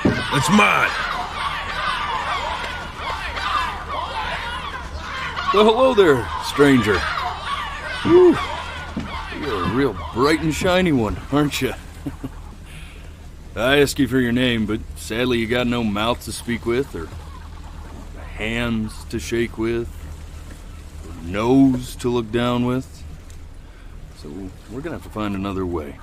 It's mine. Well, hello there, stranger. Whew. You're a real bright and shiny one, aren't you? I asked you for your name, but sadly you got no mouth to speak with, or hands to shake with, or nose to look down with. So we're gonna have to find another way.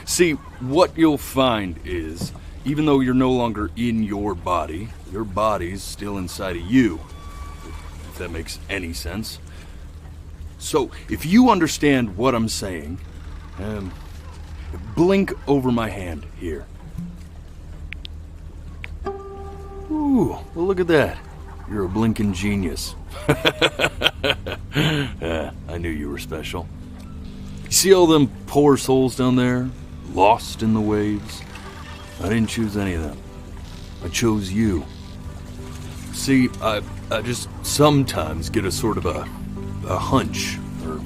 See, what you'll find is, even though you're no longer in your body's still inside of you. If that makes any sense. So, if you understand what I'm saying, blink over my hand here. Ooh, well look at that. You're a blinking genius. I knew you were special. You see all them poor souls down there, lost in the waves? I didn't choose any of them. I chose you. See, I just sometimes get a sort of a hunch, or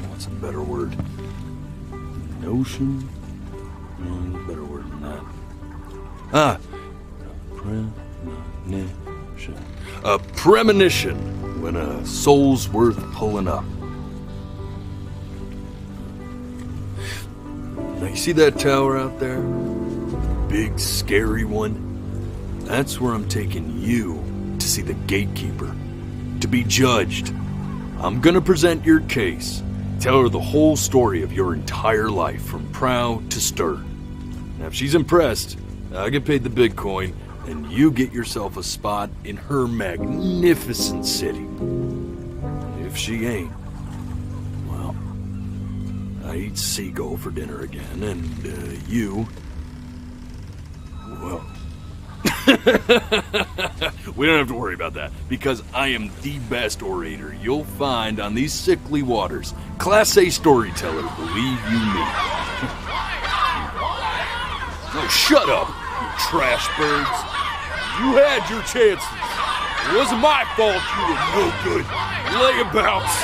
what's a better word? Notion? Better word than that. Premonition. A premonition when a soul's worth pulling up. Now you see that tower out there? Big, scary one? That's where I'm taking you to see the gatekeeper, to be judged. I'm gonna present your case, tell her the whole story of your entire life from prow to stern. Now if she's impressed, I get paid the big coin, and you get yourself a spot in her magnificent city. If she ain't, well, I eat seagull for dinner again, and you, well, we don't have to worry about that, because I am the best orator you'll find on these sickly waters. Class A storyteller, believe you me. Oh, shut up, you trash birds. You had your chances. It wasn't my fault you were no good. Layabouts.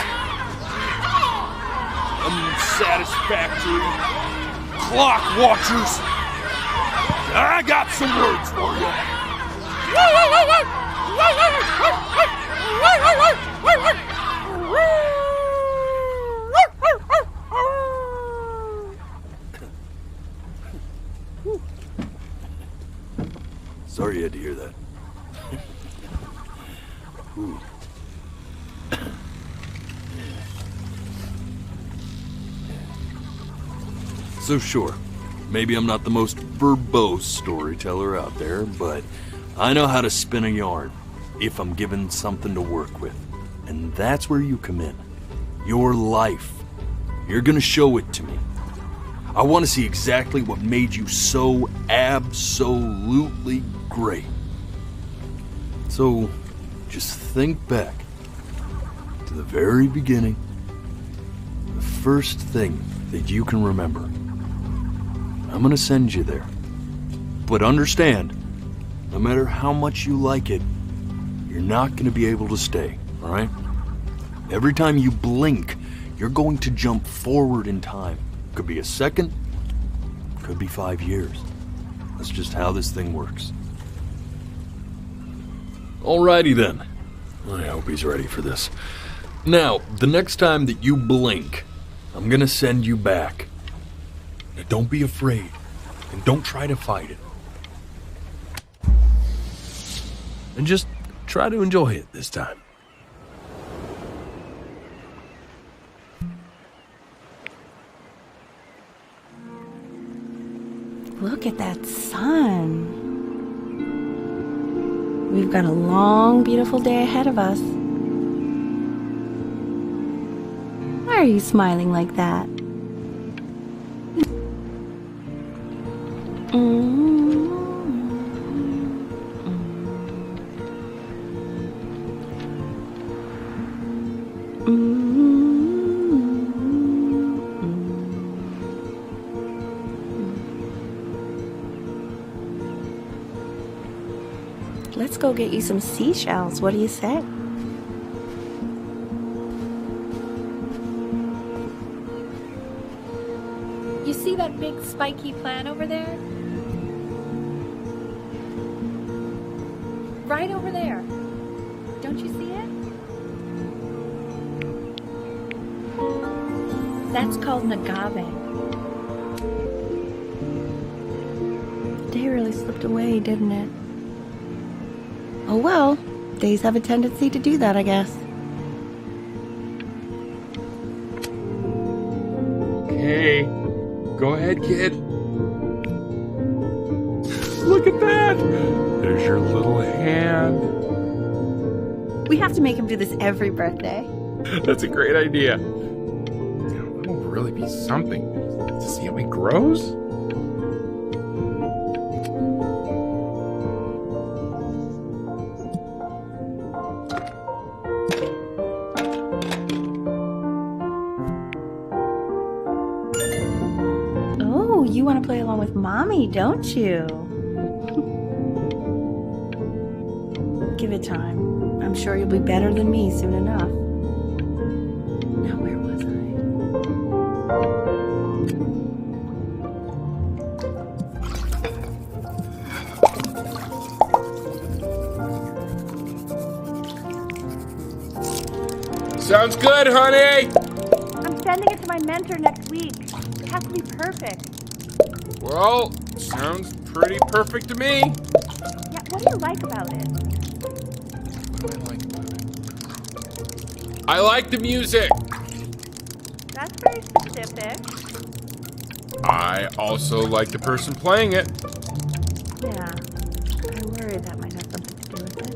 Unsatisfactory. Clock watchers. I got some words for you. Sorry you had to hear that. So sure, maybe I'm not the most verbose storyteller out there, but I know how to spin a yarn if I'm given something to work with. And that's where you come in. Your life. You're gonna show it to me. I want to see exactly what made you so absolutely great. So, just think back to the very beginning, the first thing that you can remember. I'm gonna send you there. But understand, no matter how much you like it, you're not gonna be able to stay, alright? Every time you blink, you're going to jump forward in time. Could be a second, could be 5 years. That's just how this thing works. Alrighty then. I hope he's ready for this. Now, the next time that you blink, I'm gonna send you back. Now, don't be afraid, and don't try to fight it. And just try to enjoy it this time. Look at that sun. We've got a long, beautiful day ahead of us. Why are you smiling like that? Let's go get you some seashells. What do you say? You see that big spiky plant over there? right over there. Don't you see it? That's called an agave. The day really slipped away, didn't it? Oh well, days have a tendency to do that, I guess. Okay, go ahead, kid. Look at that! There's your little hand. We have to make him do this every birthday. That's a great idea. That'll really be something to see how he grows. Oh, you want to play along with Mommy, don't you? Give it time. I'm sure you'll be better than me soon enough. Now, where was I? Sounds good, honey! I'm sending it to my mentor next week. It has to be perfect. Well, sounds pretty perfect to me. Yeah, what do you like about it? What do I like about it? I like the music. That's very specific. I also like the person playing it. Yeah, I worry that might have something to do with it.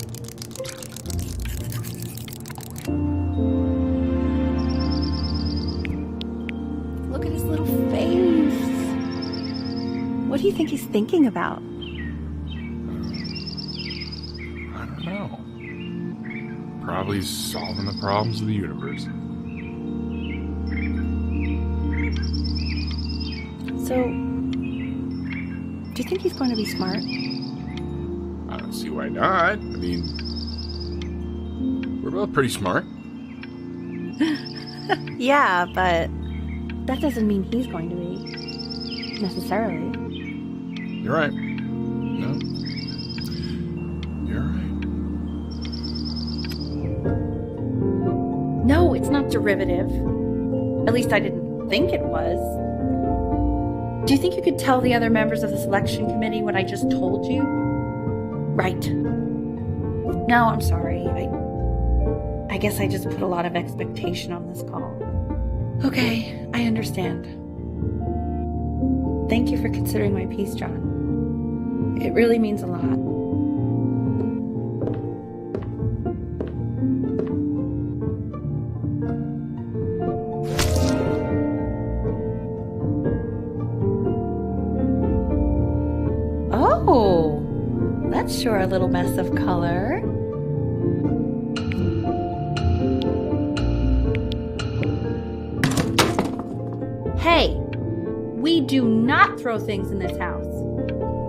Look at his little face. What do you think he's thinking about? I don't know. Probably solving the problems of the universe. So, do you think he's going to be smart? I don't see why not. I mean, we're both pretty smart. Yeah, but that doesn't mean he's going to be. Necessarily. You're right. No. You're right. No, it's not derivative. At least I didn't think it was. Do you think you could tell the other members of the selection committee what I just told you? Right. No, I'm sorry. I guess I just put a lot of expectation on this call. Okay, I understand. Thank you for considering my piece, John. It really means a lot. Oh, that's sure a little mess of color. Hey, we do not throw things in this house.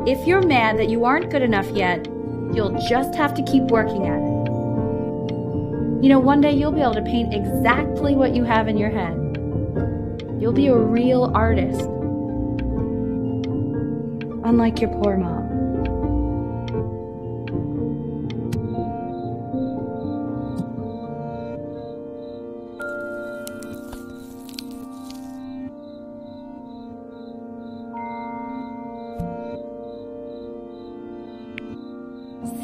If you're mad that you aren't good enough yet, you'll just have to keep working at it. You know, one day you'll be able to paint exactly what you have in your head. You'll be a real artist. Unlike your poor mom.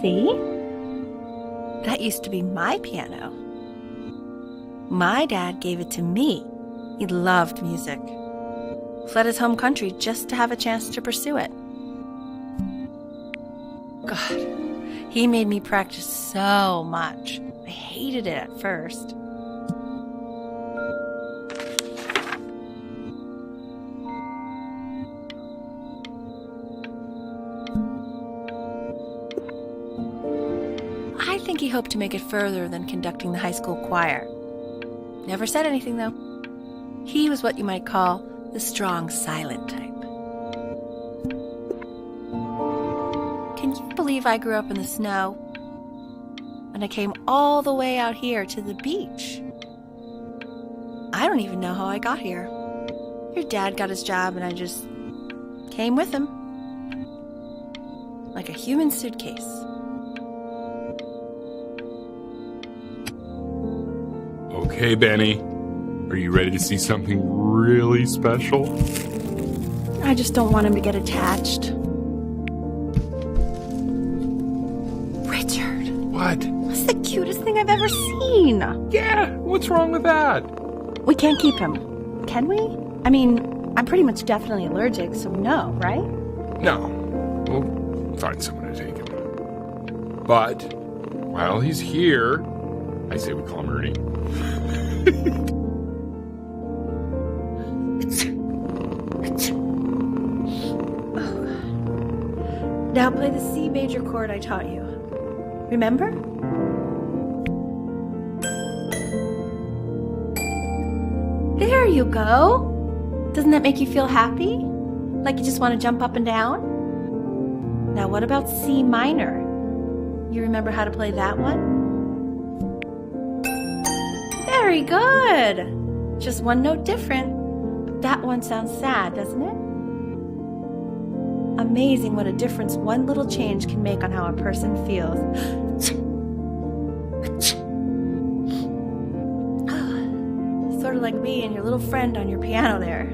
See? That used to be my piano. My dad gave it to me. He loved music. Fled his home country just to have a chance to pursue it. God, he made me practice so much. I hated it at first. I think he hoped to make it further than conducting the high school choir. Never said anything, though. He was what you might call the strong, silent type. Can you believe I grew up in the snow? And I came all the way out here to the beach. I don't even know how I got here. Your dad got his job and I just came with him. Like a human suitcase. Okay, Benny. Are you ready to see something really special? I just don't want him to get attached. Richard. What? That's the cutest thing I've ever seen. Yeah, what's wrong with that? We can't keep him, can we? I mean, I'm pretty much definitely allergic, so no, right? No. We'll find someone to take him. But while he's here, I say we call him Ernie. Now play the C major chord I taught you. Remember? There you go. Doesn't that make you feel happy? Like you just want to jump up and down? Now what about C minor? You remember how to play that one? Very good. Just one note different. But that one sounds sad, doesn't it? Amazing what a difference one little change can make on how a person feels. Sort of like me and your little friend on your piano there.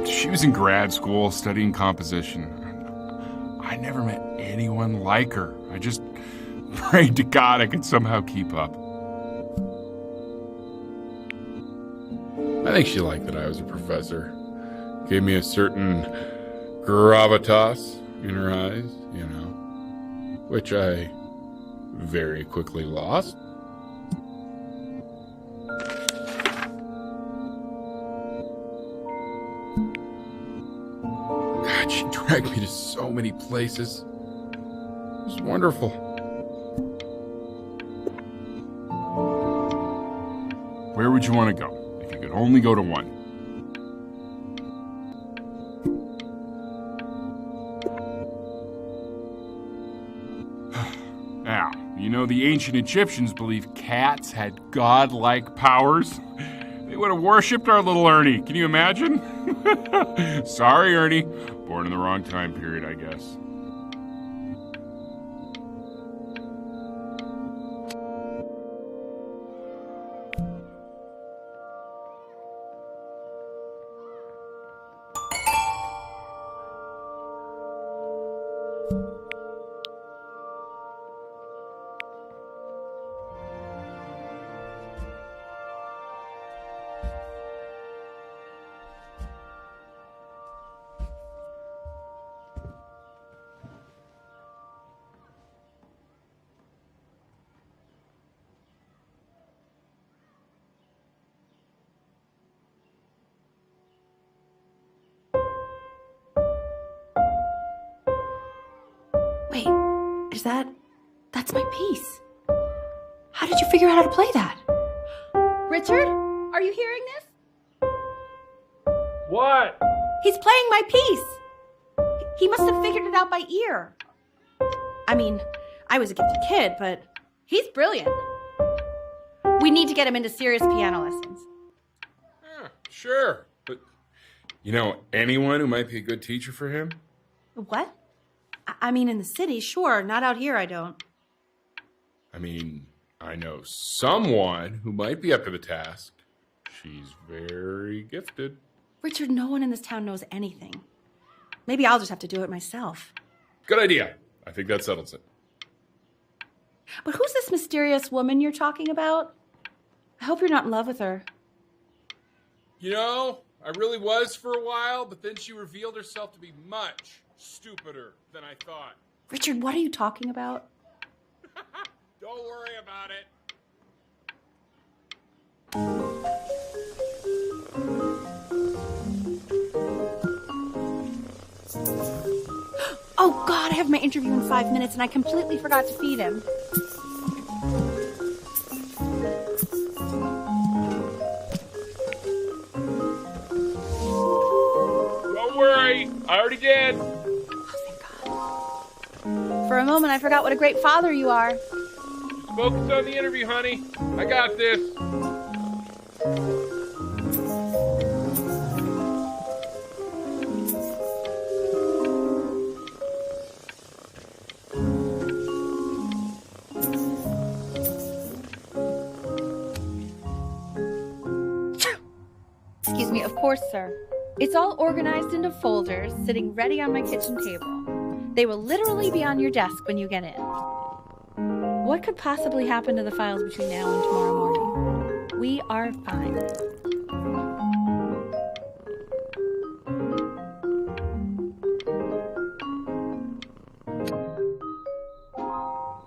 She was in grad school studying composition. I never met anyone like her. I just prayed to God I could somehow keep up. I think she liked that I was a professor. Gave me a certain gravitas in her eyes, you know, which I very quickly lost. God, she dragged me to so many places. It was wonderful. Where would you want to go if you could only go to one? Now, you know the ancient Egyptians believed cats had godlike powers. They would have worshipped our little Ernie. Can you imagine? Sorry, Ernie. Born in the wrong time period, I guess. Wait, that's my piece. How did you figure out how to play that? Richard, are you hearing this? What? He's playing my piece. He must have figured it out by ear. I mean, I was a gifted kid, but he's brilliant. We need to get him into serious piano lessons. Sure. But you know anyone who might be a good teacher for him? What? I mean, in the city, sure. Not out here, I don't. I mean, I know someone who might be up to the task. She's very gifted. Richard, no one in this town knows anything. Maybe I'll just have to do it myself. Good idea. I think that settles it. But who's this mysterious woman you're talking about? I hope you're not in love with her. You know, I really was for a while, but then she revealed herself to be much stupider than I thought. Richard, what are you talking about? Don't worry about it. Oh, God, I have my interview in 5 minutes and I completely forgot to feed him. Don't worry, I already did. For a moment, I forgot what a great father you are. Just focus on the interview, honey. I got this. Excuse me, of course, sir. It's all organized into folders, sitting ready on my kitchen table. They will literally be on your desk when you get in. What could possibly happen to the files between now and tomorrow morning? We are fine.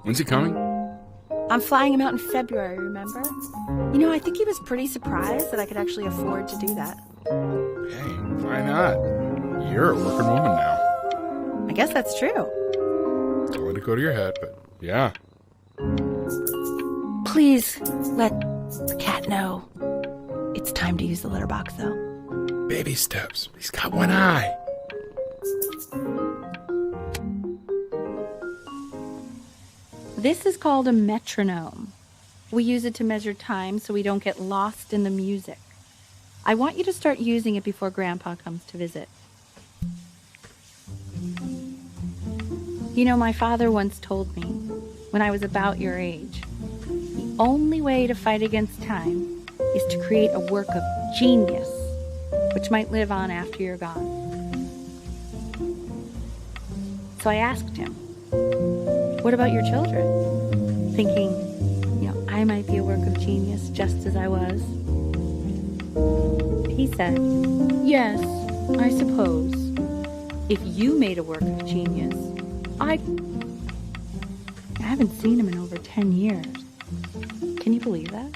When's he coming? I'm flying him out in February, remember? You know, I think he was pretty surprised that I could actually afford to do that. Hey, why not? You're a working woman now. I guess that's true. Don't let it go to your head, but yeah. Please let the cat know it's time to use the litter box, though. Baby steps. He's got one eye. This is called a metronome. We use it to measure time so we don't get lost in the music. I want you to start using it before Grandpa comes to visit. You know, my father once told me, when I was about your age, the only way to fight against time is to create a work of genius, which might live on after you're gone. So I asked him, what about your children? Thinking, you know, I might be a work of genius just as I was. He said, yes, I suppose. If you made a work of genius, I haven't seen him in over 10 years. Can you believe that?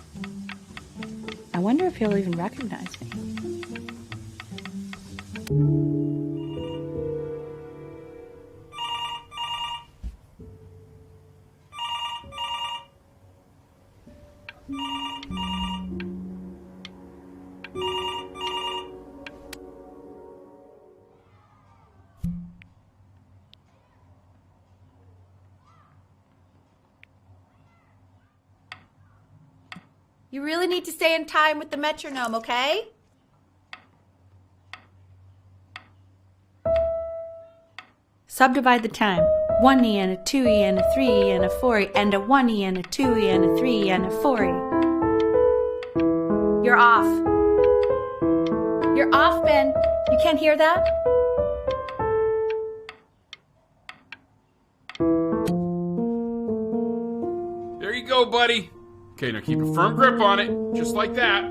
I wonder if he'll even recognize me. You really need to stay in time with the metronome, okay? Subdivide the time. 1E and a 2E and a 3E and a 4E and a 1E and a 2E and a 3E and a 4E. You're off. You're off, Ben. You can't hear that? There you go, buddy. Okay, now keep a firm grip on it, just like that.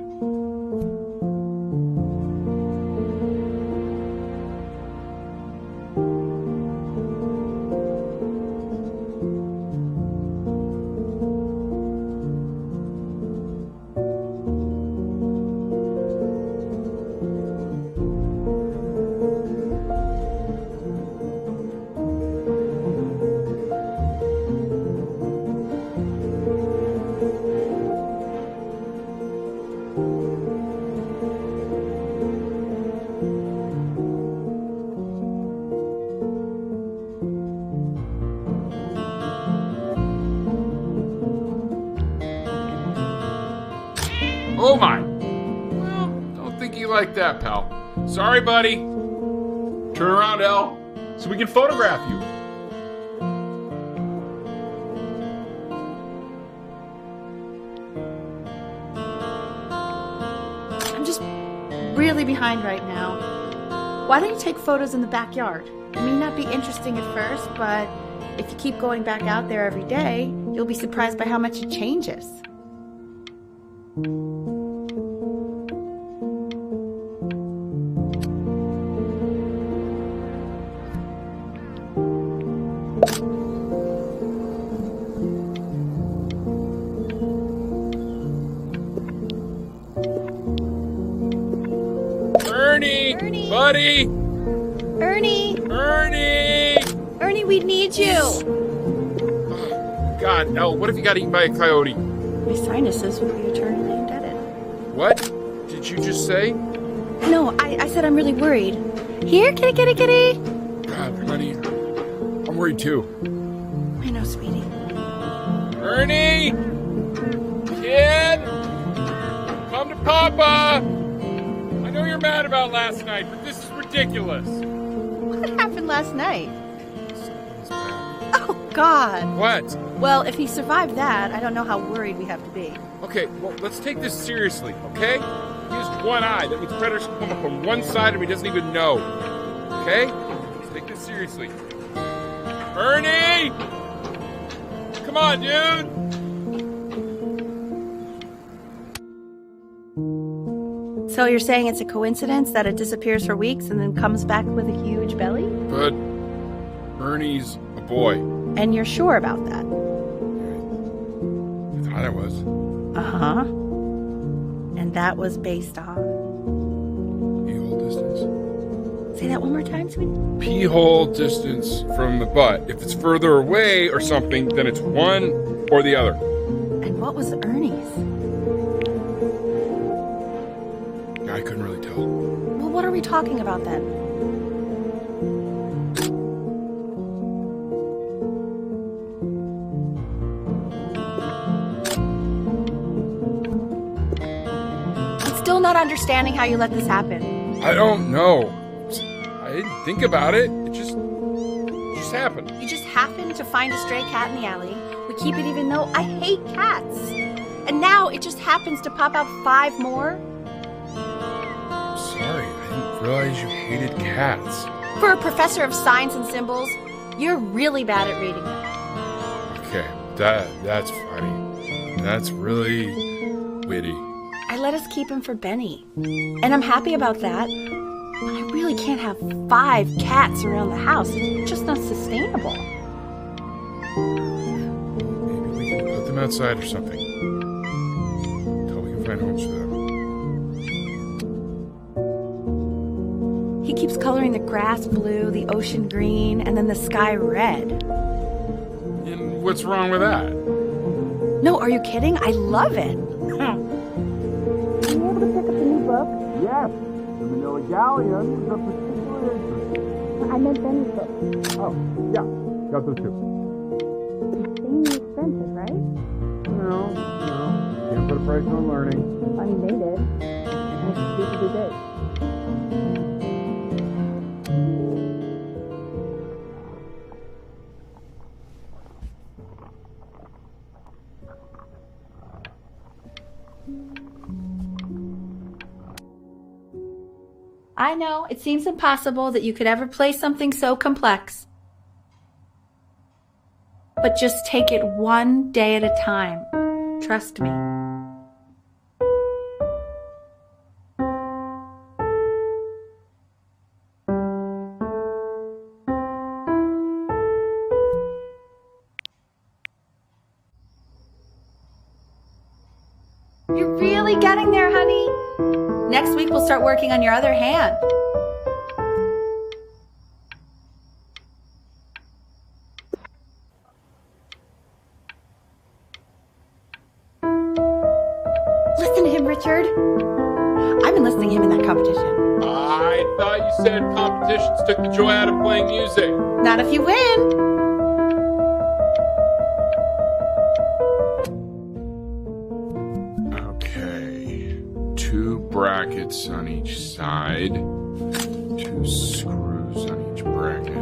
Oh my! Well, don't think you like that, pal. Sorry, buddy. Turn around, Elle, so we can photograph you. I'm just really behind right now. Why don't you take photos in the backyard? It may not be interesting at first, but if you keep going back out there every day, you'll be surprised by how much it changes. Ernie! Buddy! Ernie! Ernie! Ernie, we need you! God, Elle, what if you got eaten by a coyote? My sinuses will be eternally indebted. What did you just say? No, I said I'm really worried. Here, kitty, kitty, kitty! God, honey, I'm worried too. I know, sweetie. Ernie! Kid! Come to Papa! I know you're mad about last night, but this is ridiculous. What happened last night? Oh, God. What? Well, if he survived that, I don't know how worried we have to be. Okay, well, let's take this seriously, okay? He was one eye. That means predators can come up on one side and he doesn't even know. Okay? Let's take this seriously. Ernie! Come on, dude! So you're saying it's a coincidence that it disappears for weeks and then comes back with a huge belly? But Ernie's a boy. And you're sure about that? I thought I was. Uh-huh. And that was based on? Pee-hole distance. Say that one more time, sweetie. Pee-hole distance from the butt. If it's further away or something, then it's one or the other. And what was Ernie's? I couldn't really tell. Well, what are we talking about then? I'm still not understanding how you let this happen. I don't know. I didn't think about it. It just happened. You just happened to find a stray cat in the alley. We keep it even though I hate cats. And now it just happens to pop out 5 more? Sorry, I didn't realize you hated cats. For a professor of signs and symbols, you're really bad at reading them. Okay, that's funny. That's really witty. I let us keep him for Benny. And I'm happy about that. But I really can't have 5 cats around the house. It's just not sustainable. Maybe we can put them outside or something. Until we can find homes for them. He keeps coloring the grass blue, the ocean green, and then the sky red. And what's wrong with that? No, are you kidding? I love it. Are you able to pick up the new book? Yes, the Manila Galleon is of particular interest. I meant Benny's book. Oh, yeah. Got those two. Insanely expensive, right? No. Can't put a price on learning. I mean, they did. And it's stupidly big. I know, it seems impossible that you could ever play something so complex. But just take it one day at a time. Trust me. You're really getting there, honey. Next week we'll start working on your other hand. Listen to him, Richard. I've been listening to him in that competition. I thought you said competitions took the joy out of playing music. Not if you win. Okay. 2 brackets on each side. 2 screws on each bracket.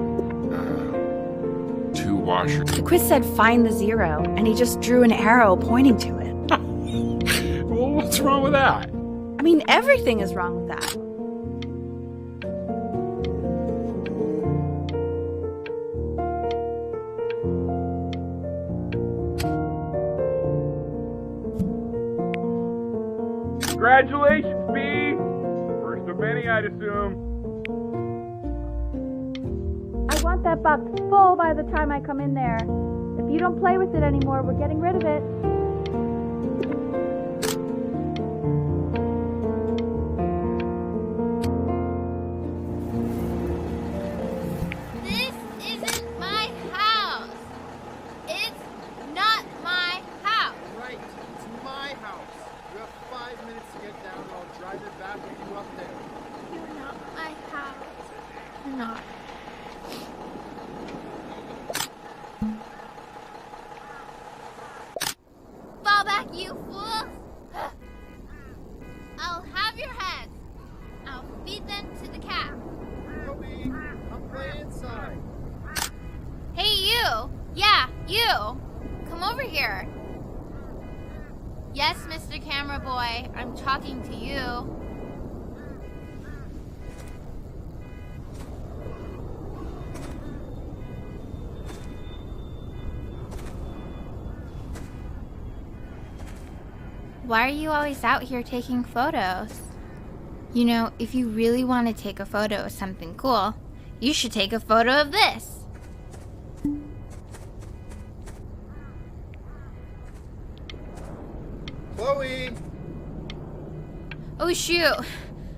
2 washers. The quiz said find the 0, and he just drew an arrow pointing to it. Well, what's wrong with that? I mean, everything is wrong with that. Congratulations, B! First of many, I'd assume. I want that box full by the time I come in there. If you don't play with it anymore, we're getting rid of it. This isn't my house. It's not my house. Right, it's my house. You have 5 minutes to get down, and I'll drive it back with you up there. You're not my house. You're not. Fall back, you fools! I'll have your heads. I'll feed them to the cat. Chloe, I'm way inside. Hey, you! Yeah, you! Come over here. Yes, Mr. Camera Boy, I'm talking to you. Why are you always out here taking photos? You know, if you really want to take a photo of something cool, you should take a photo of this. Chloe! Oh shoot,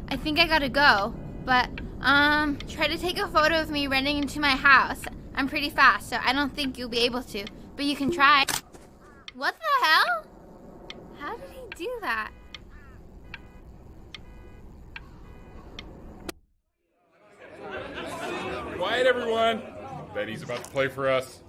I think I gotta go. But, try to take a photo of me running into my house. I'm pretty fast, so I don't think you'll be able to. But you can try. What the hell? How did he do that? Quiet, everyone. Betty's about to play for us.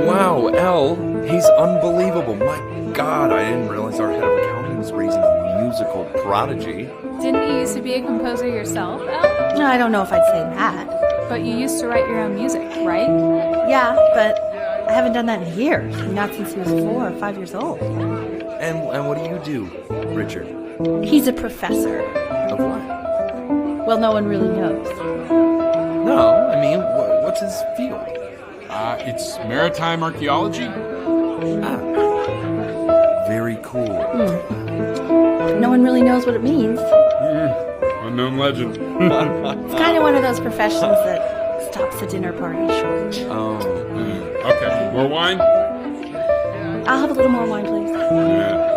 Wow, Elle, he's unbelievable. My God, I didn't realize our head of accounting was raising a musical prodigy. Didn't you used to be a composer yourself, Elle? No, I don't know if I'd say that. But you used to write your own music, right? Yeah, but I haven't done that in years. Not since he was 4 or 5 years old. And what do you do, Richard? He's a professor. Of what? Well, no one really knows. No, I mean, what's his field? It's maritime archaeology. Very cool. No one really knows what it means. Unknown legend. It's kind of one of those professions that stops the dinner party short. Okay, more wine? I'll have a little more wine, please. Yeah,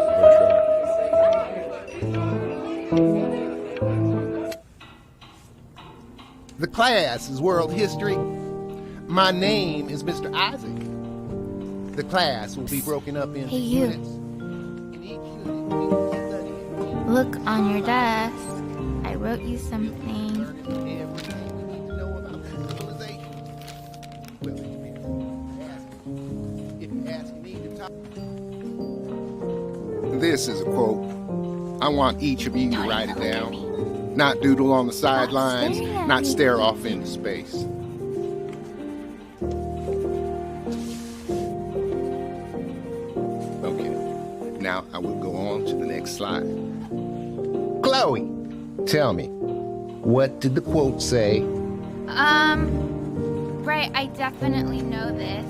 The class is world history. My name is Mr. Isaac. The class will be broken up into Hey, you. units. In each unit, we will study Look on your desk. I wrote you something. everything you need to know about civilization. Well, if you're asking me to talk. This is a quote. I want each of you to write it down. Not doodle on the sidelines, staring at not me. stare off into space. Okay, now I will go on to the next slide. Chloe, tell me, what did the quote say? Right, I definitely know this.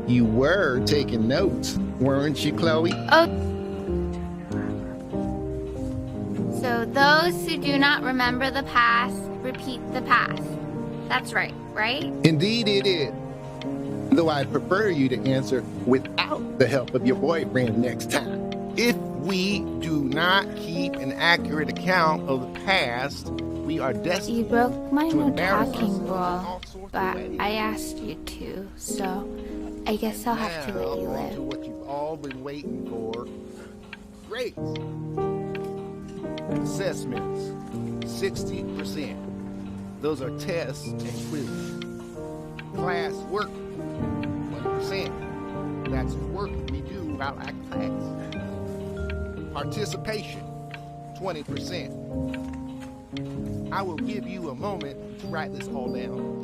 You were taking notes, weren't you, Chloe? Oh. So those who do not remember the past, repeat the past. That's right, right? Indeed it is. Though I'd prefer you to answer without the help of your boyfriend next time. If we do not keep an accurate account of the past, we are destined You broke my to no embarrass talking ourselves in rule, all sorts of but ways. I asked you to, so I guess I'll have to let you Now, on to live. what you've all been waiting for. Grades. Assessments, 60%. Those are tests and quizzes. Class work, 1%. That's the work we do while at class. Participation, 20%. I will give you a moment to write this all down.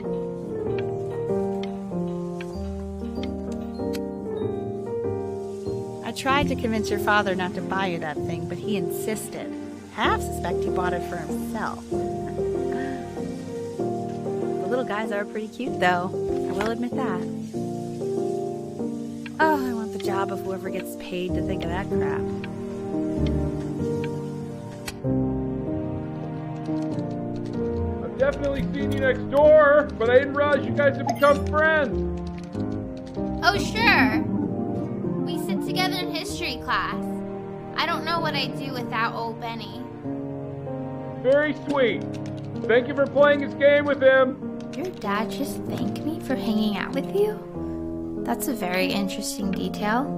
I tried to convince your father not to buy you that thing, but he insisted. Half suspect he bought it for himself. The little guys are pretty cute, though. I will admit that. Oh, I want the job of whoever gets paid to think of that crap. I've definitely seen you next door, but I didn't realize you guys had become friends. Oh, sure. We sit together in history class. I don't know what I'd do without old Benny. Very sweet. Thank you for playing this game with him. Your dad just thanked me for hanging out with you? That's a very interesting detail.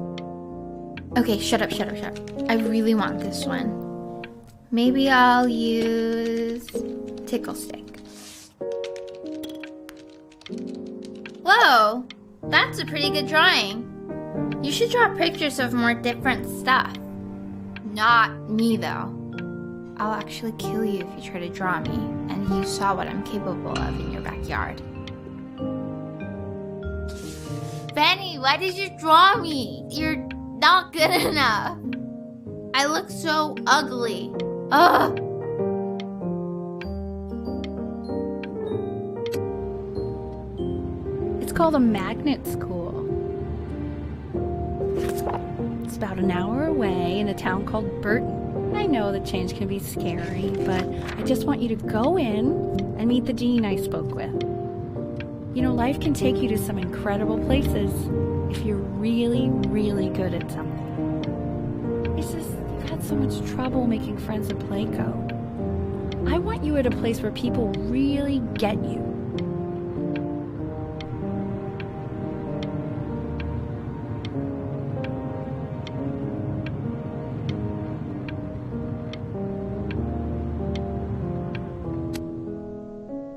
Okay, shut up. I really want this one. Maybe I'll use Tickle Stick. Whoa, that's a pretty good drawing. You should draw pictures of more different stuff. Not me, though. I'll actually kill you if you try to draw me, and you saw what I'm capable of in your backyard. Benny, why did you draw me? You're not good enough. I look so ugly. Ugh. called a magnet school. It's about an hour away in a town called Burton. I know that change can be scary, but I just want you to go in and meet the dean I spoke with. You know, life can take you to some incredible places if you're really, really good at something. It's just, you've had so much trouble making friends at Playco. I want you at a place where people really get you.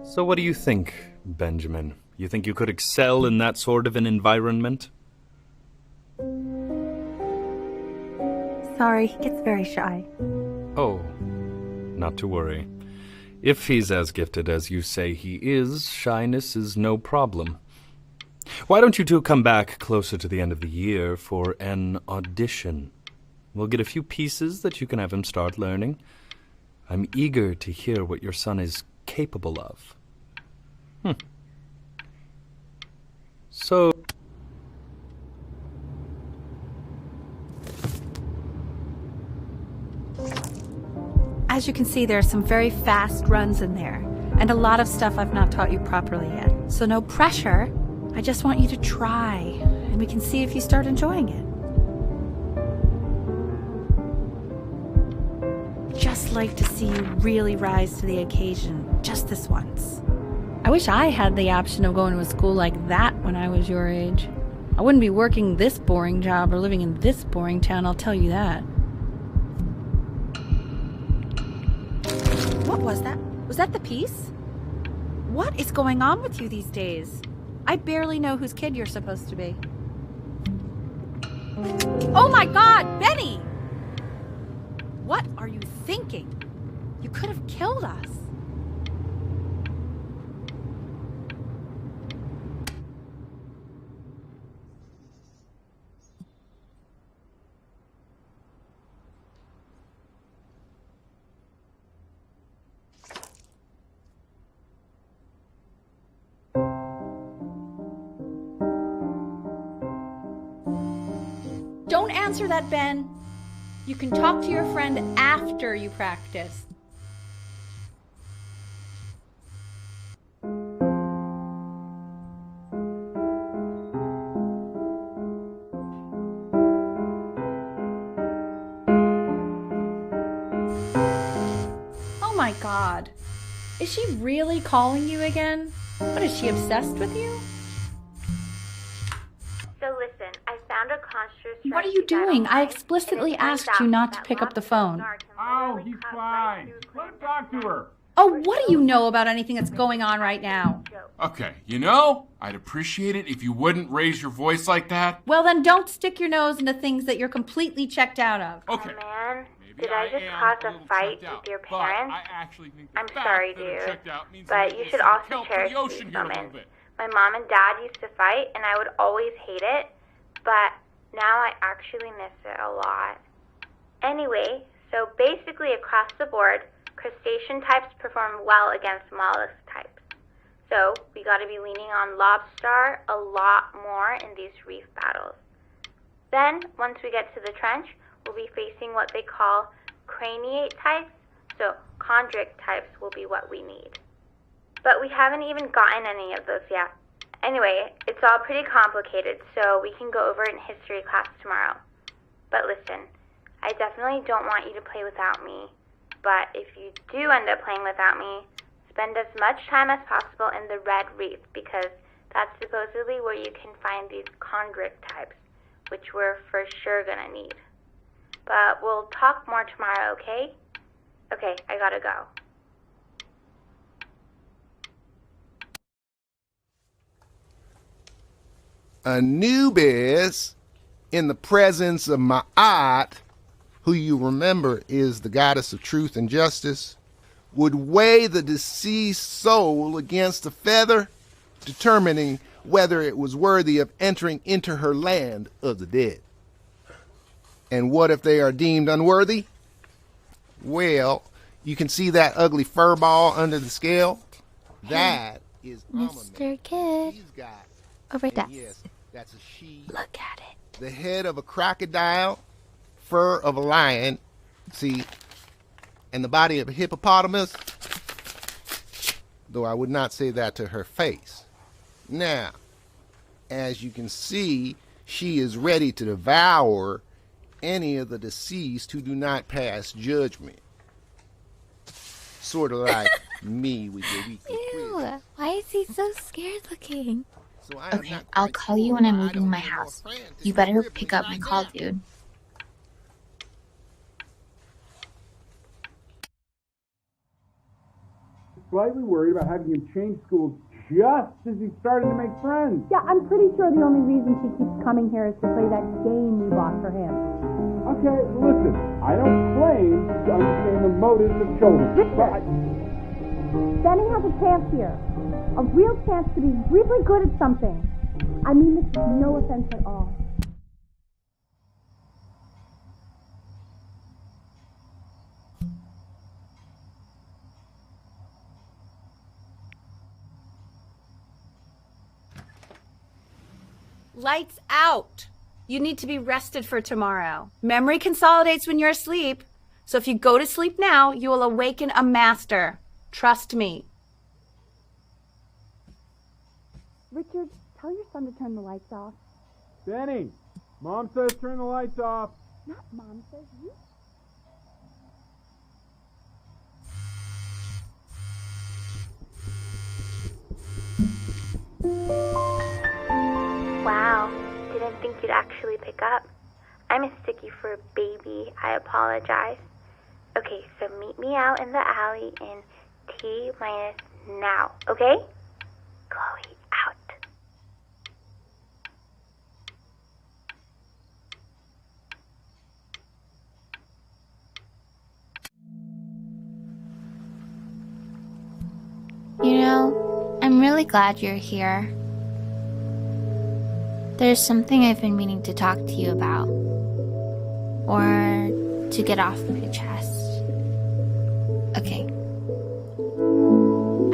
So what do you think, Benjamin? You think you could excel in that sort of an environment? Sorry, he gets very shy. Oh, not to worry. If he's as gifted as you say he is, shyness is no problem. Why don't you two come back closer to the end of the year for an audition? We'll get a few pieces that you can have him start learning. I'm eager to hear what your son is capable of. So... As you can see, there are some very fast runs in there, and a lot of stuff I've not taught you properly yet. So no pressure. I just want you to try, and we can see if you start enjoying it. Just like to see you really rise to the occasion, just this once. I wish I had the option of going to a school like that when I was your age. I wouldn't be working this boring job or living in this boring town, I'll tell you that. What was that? Was that the piece? What is going on with you these days? I barely know whose kid you're supposed to be. Oh my God, Benny! What are you thinking? You could have killed us. Don't answer that, Ben. You can talk to your friend after you practice. Oh my God. Is she really calling you again? What, is she obsessed with you? So listen, I found a construct. What are you doing? I explicitly asked you not to pick up the phone. Oh, he's fine. Let him talk to her. Oh, what do you know about anything that's going on right now? Okay, you know, I'd appreciate it if you wouldn't raise your voice like that. Well, then don't stick your nose into things that you're completely checked out of. Okay. Oh, man. Did I just cause a fight with your parents? I'm sorry, dude. But you should also cherish these moments. My mom and dad used to fight, and I would always hate it. But now I actually miss it a lot. Anyway, so basically across the board, crustacean types perform well against mollusk types. So we got to be leaning on lobster a lot more in these reef battles. Then, once we get to the trench, we'll be facing what they call craniate types, so chondric types will be what we need. But we haven't even gotten any of those yet. Anyway, it's all pretty complicated, so we can go over it in history class tomorrow. But listen, I definitely don't want you to play without me, but if you do end up playing without me, spend as much time as possible in the red reef, because that's supposedly where you can find these chondric types, which we're for sure gonna need. But we'll talk more tomorrow, okay? Okay, I gotta go. Anubis, in the presence of Ma'at, who you remember is the goddess of truth and justice, would weigh the deceased soul against a feather, determining whether it was worthy of entering into her land of the dead. And what if they are deemed unworthy? Well, you can see that ugly fur ball under the scale? That is Mr. Kid. He's got over there. Yes, that's a she. Look at it. The head of a crocodile, fur of a lion, see, and the body of a hippopotamus, though I would not say that to her face. Now, as you can see, she is ready to devour any of the deceased who do not pass judgment. Sort of like me with your weekly quiz. Ew, why is he so scared looking? So I am Okay, not I'll quite call you sure when I'm why I leaving don't my have more house. friends You to better rip pick me up my right call, now. dude. Slightly worried about having him change schools just as he's starting to make friends. Yeah, I'm pretty sure the only reason she keeps coming here is to play that game we bought for him. Okay, listen, I don't claim to understand the motives of children. But Benny has a chance here. A real chance to be really good at something. I mean this with no offense at all. Lights out. You need to be rested for tomorrow. Memory consolidates when you're asleep. So if you go to sleep now, you will awaken a master. Trust me. Richard, tell your son to turn the lights off. Benny, Mom says turn the lights off. Not Mom says, you. Wow, didn't think you'd actually pick up. I mistook you for a baby. I apologize. Okay, so meet me out in the alley in T- now, okay? Chloe, out. You know, I'm really glad you're here. There's something I've been meaning to talk to you about. Or to get off my chest. Okay.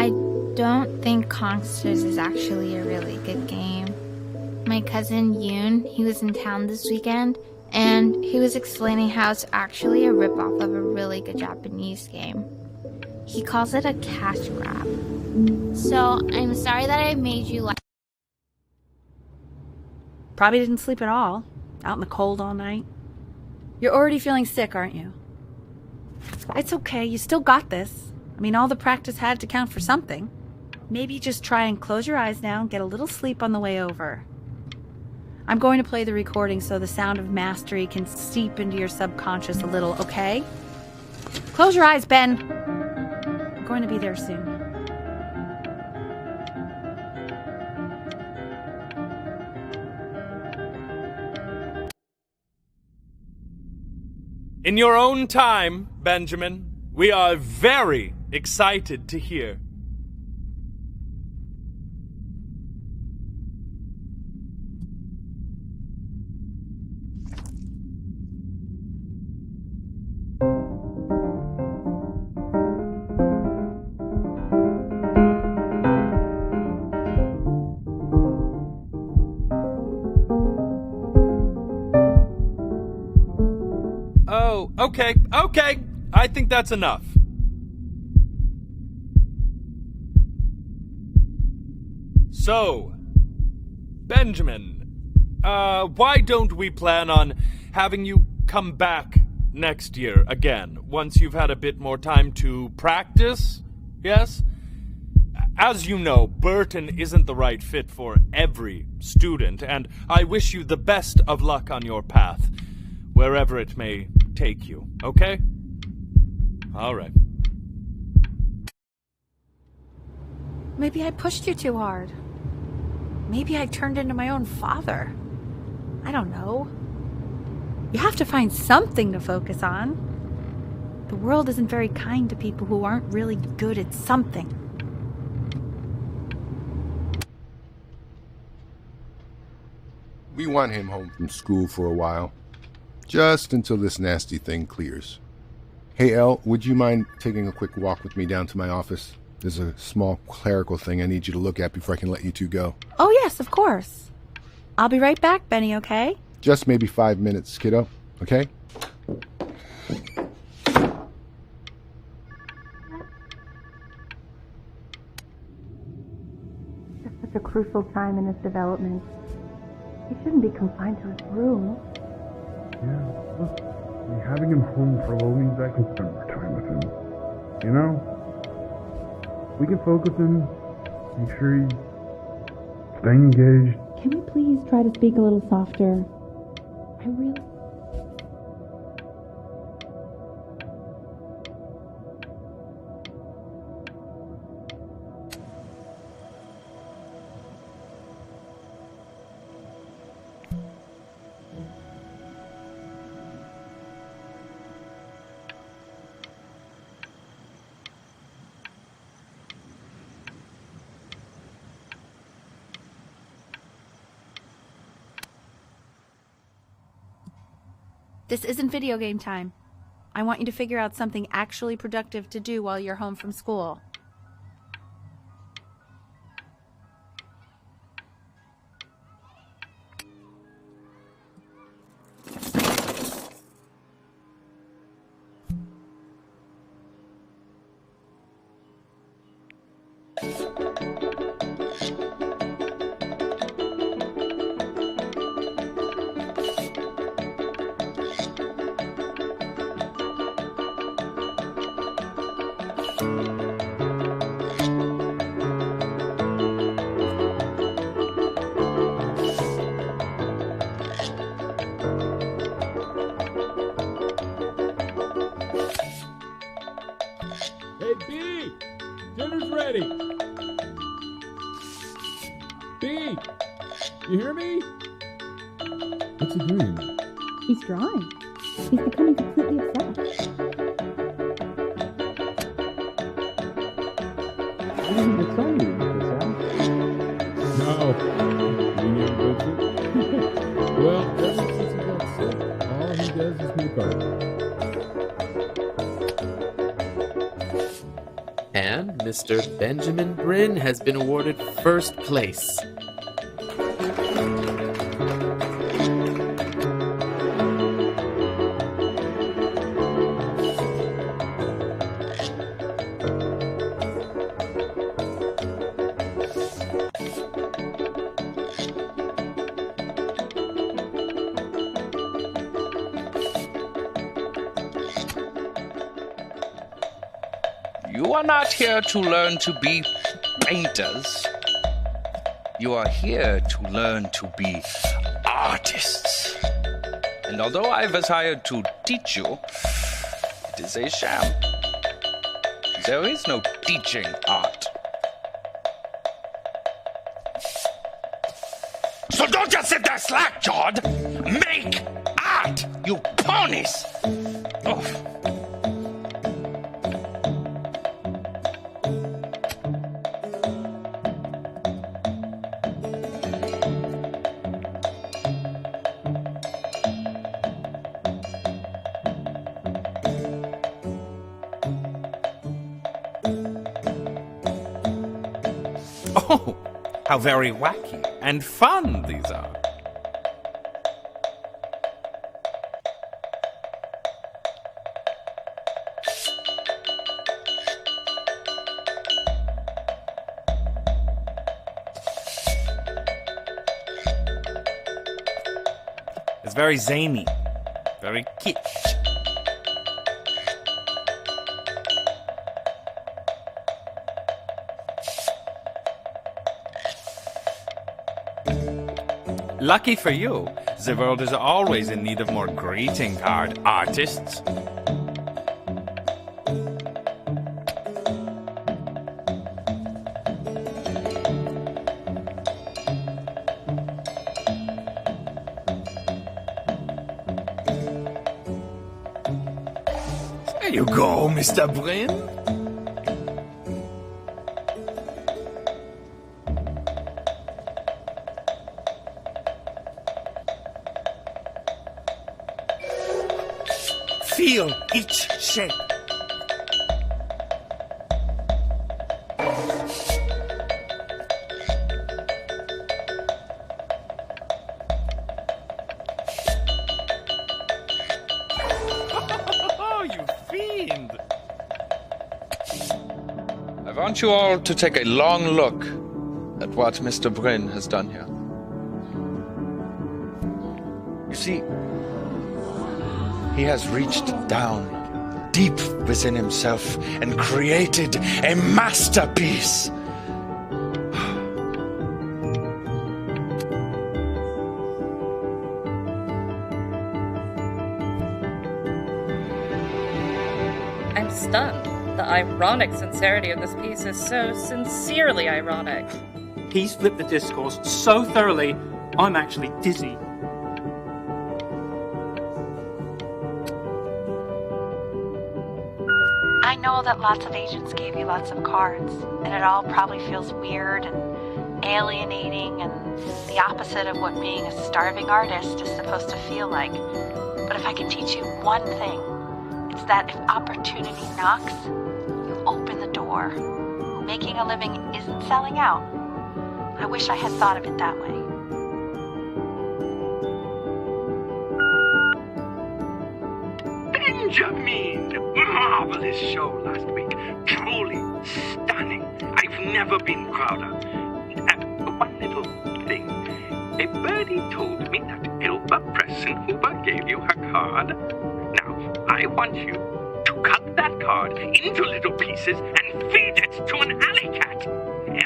I don't think Kongsters is actually a really good game. My cousin Yoon, he was in town this weekend, and he was explaining how it's actually a ripoff of a really good Japanese game. He calls it a cash grab. So, I'm sorry that I made you like. Probably didn't sleep at all. Out in the cold all night. You're already feeling sick, aren't you? It's okay. You still got this. I mean, all the practice had to count for something. Maybe just try and close your eyes now and get a little sleep on the way over. I'm going to play the recording so the sound of mastery can seep into your subconscious a little, okay? Close your eyes, Ben. I'm going to be there soon. In your own time, Benjamin, we are very excited to hear. Oh, okay. I think that's enough. So, Benjamin, why don't we plan on having you come back next year again, once you've had a bit more time to practice? Yes? As you know, Burton isn't the right fit for every student, and I wish you the best of luck on your path, wherever it may take you, okay? All right. Maybe I pushed you too hard. Maybe I turned into my own father. I don't know. You have to find something to focus on. The world isn't very kind to people who aren't really good at something. We want him home from school for a while. Just until this nasty thing clears. Hey, Elle, would you mind taking a quick walk with me down to my office? There's a small clerical thing I need you to look at before I can let you two go. Oh, yes, of course. I'll be right back, Benny, okay? Just maybe 5 minutes, kiddo, okay? It's such a crucial time in his development. He shouldn't be confined to his room. Yeah, look, having him home for a little means I can spend more time with him. You know? We can focus him, make sure he's staying engaged. Can we please try to speak a little softer? I really... This isn't video game time. I want you to figure out something actually productive to do while you're home from school. Hey, B! Dinner's ready! B! You hear me? What's he doing? He's drawing. He's becoming completely obsessed. I didn't even tell you about this, Al. No. You never Vincent? Well, ever since he got sick, all he does is make art. And Mr. Benjamin Bryn has been awarded first place. You are not here to learn to be painters. You are here to learn to be artists. And although I was hired to teach you, it is a sham. There is no teaching art. So don't just sit there slack-jawed. Make art, you ponies! Oh. Oh, how very wacky and fun these are. It's very zany, very kitsch. Lucky for you, the world is always in need of more greeting card artists. There you go, Mr. Bryn. Feel each shape. want you all to take a long look at what Mr. Bryn has done here. You see, he has reached down deep within himself and created a masterpiece. I'm stunned. The ironic sincerity of this piece is so sincerely ironic. He's flipped the discourse so thoroughly, I'm actually dizzy. I know that lots of agents gave you lots of cards, and it all probably feels weird and alienating and the opposite of what being a starving artist is supposed to feel like. But if I can teach you one thing, it's that if opportunity knocks, you open the door. Making a living isn't selling out. I wish I had thought of it that way. Benjamin! Marvelous show last week. Truly stunning. I've never been prouder. One little thing. A birdie told me that Elba Pressenhuber gave you her card. Now, I want you to cut that card into little pieces and feed it to an alley cat.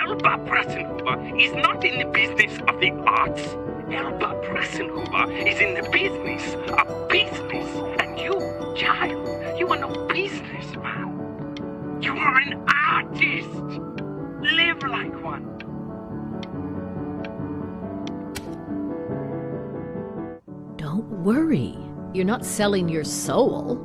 Elba Pressenhuber is not in the business of the arts. Elba Pressenhuber is in the business of business. And you, child, you are no businessman. You are an artist. Live like one. Don't worry. You're not selling your soul.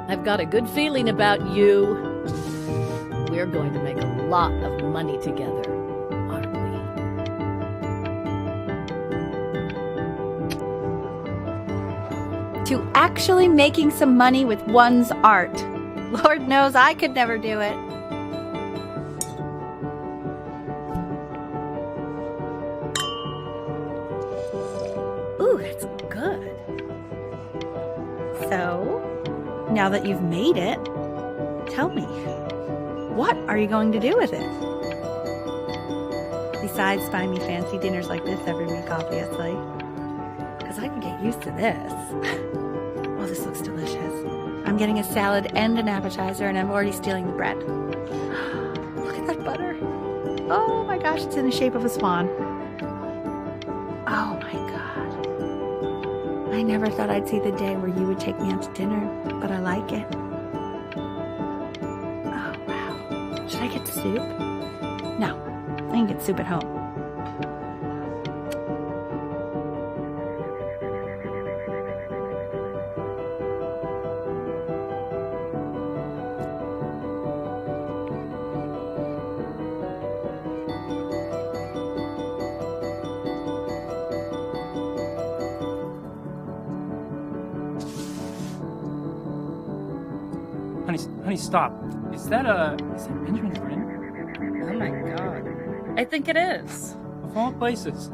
I've got a good feeling about you. We're going to make a lot of money together, aren't we? To actually making some money with one's art. Lord knows I could never do it. Ooh, that's good. So, now that you've made it, tell me, what are you going to do with it? Besides buy me fancy dinners like this every week, obviously. Because I can get used to this. Oh, this looks delicious. I'm getting a salad and an appetizer, and I'm already stealing the bread. Look at that butter. Oh my gosh, it's in the shape of a swan. Oh my God. I never thought I'd see the day where you would take me out to dinner, but I like it. Oh wow. Should I get soup? No, I can get soup at home. Honey, stop. Is that Benjamin Bryn? Oh my God. I think it is. Of all places.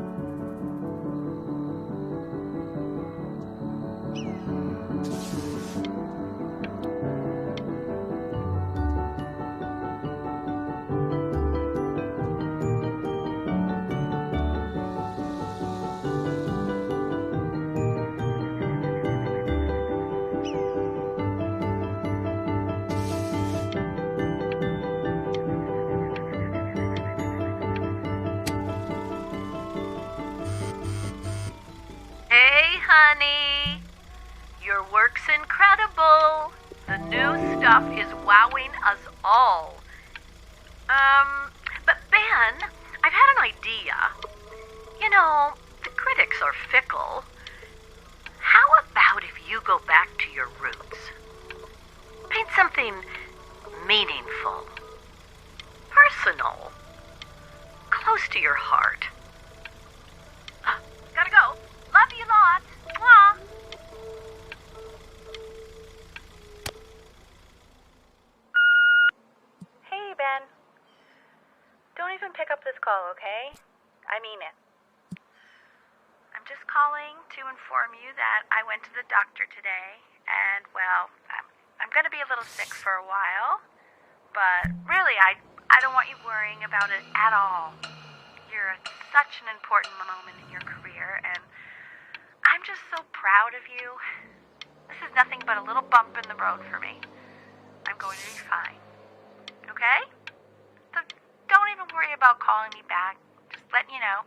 Honey, your work's incredible. The new stuff is wowing us all. But Ben, I've had an idea. You know, the critics are fickle. How about if you go back to your roots? Paint something meaningful, personal, close to your heart. Gotta go. Love you lots. Mwah. Hey, Ben. Don't even pick up this call. calling to inform you that I went to the doctor today, and, well, I'm going to be a little sick for a while, but really, I don't want you worrying about it at all. You're at such an important moment in your career, and I'm just so proud of you. This is nothing but a little bump in the road for me. I'm going to be fine. Okay? So don't even worry about calling me back. Just letting you know.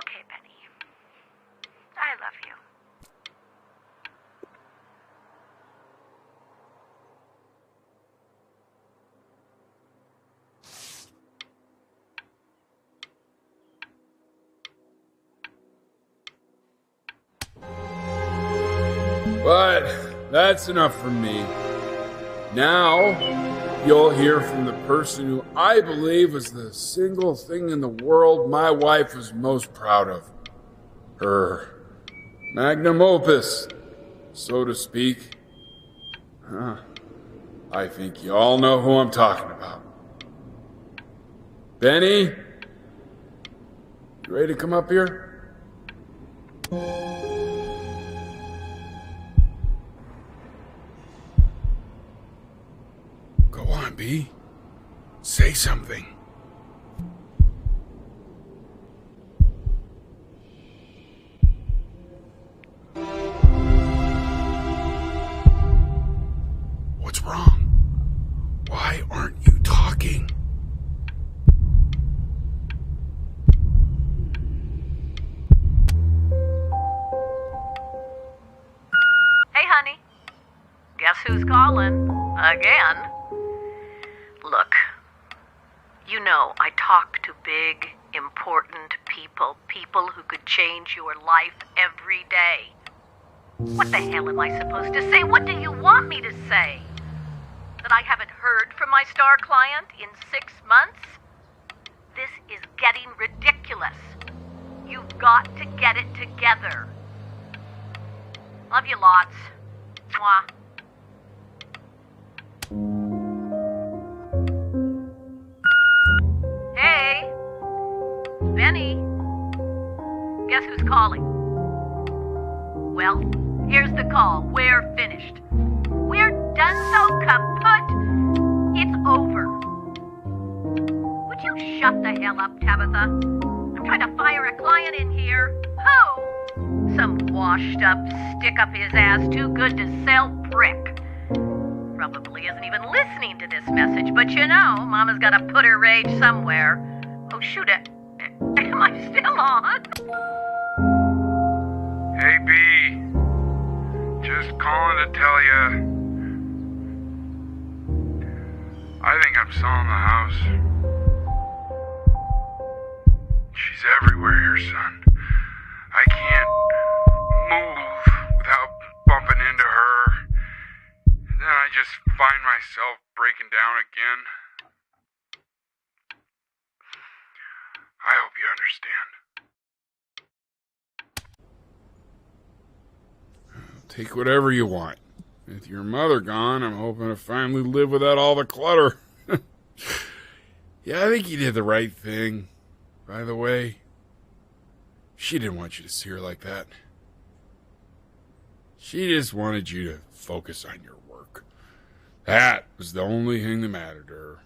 Okay, Benny. I love you. But that's enough from me. Now, you'll hear from the person who I believe was the single thing in the world my wife was most proud of. Her magnum opus, so to speak. I think you all know who I'm talking about. Benny? You ready to come up here? Go on, B. Say something. What's wrong? Why aren't you talking? Hey, honey. Guess who's calling? Again? Look, you know I talk to big, important people who could change your life every day. What the hell am I supposed to say? What do you want me to say? That I haven't heard from my star client in 6 months? This is getting ridiculous. You've got to get it together. Love you lots. Mwah. Hey, Benny. Guess who's calling? Well, here's the call. We're finished. We're done so kaput. It's over. Would you shut the hell up, Tabitha? I'm trying to fire a client in here. Who? Some washed up, stick up his ass, too good to sell prick. Probably isn't even listening to this message, but you know, Mama's gotta put her rage somewhere. Oh, shoot it. Am I still on? Hey, B. Just calling to tell you. I think I'm selling the house. She's everywhere here, son. I can't move without bumping into her. And then I just find myself breaking down again. I hope you understand. Take whatever you want. With your mother gone, I'm hoping to finally live without all the clutter. Yeah, I think you did the right thing. By the way, she didn't want you to see her like that. She just wanted you to focus on your work. That was the only thing that mattered to her.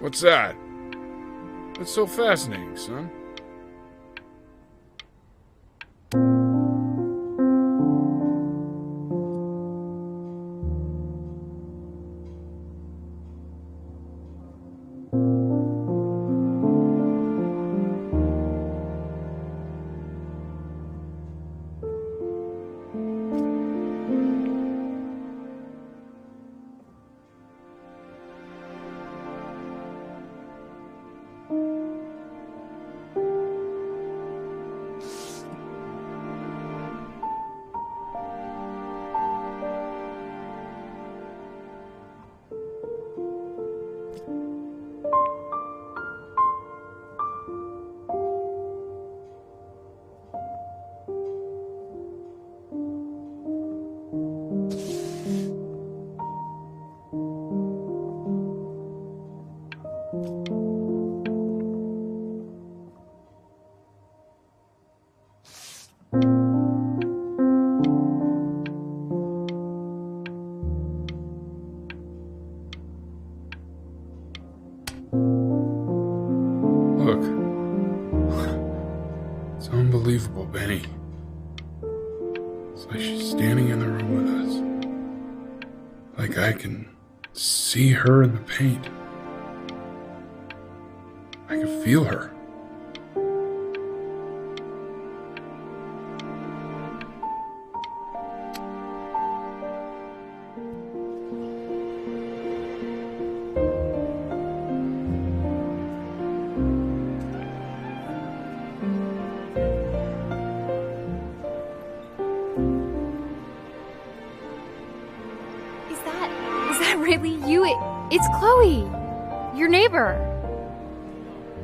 What's that? What's so fascinating, son? unbelievable, Benny. It's like she's standing in the room with us. Like I can see her in the paint. I can feel her. Really you? It's Chloe, your neighbor.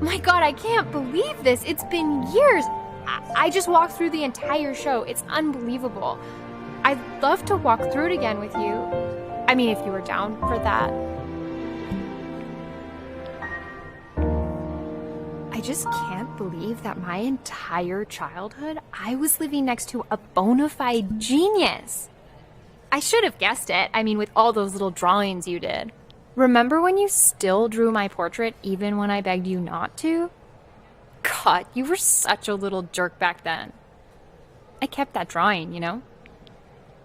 My God, I can't believe this. It's been years. I just walked through the entire show. It's unbelievable. I'd love to walk through it again with you. I mean, if you were down for that. I just can't believe that my entire childhood, I was living next to a bona fide genius. I should have guessed it. I mean, with all those little drawings you did. Remember when you still drew my portrait even when I begged you not to? God, you were such a little jerk back then. I kept that drawing, you know?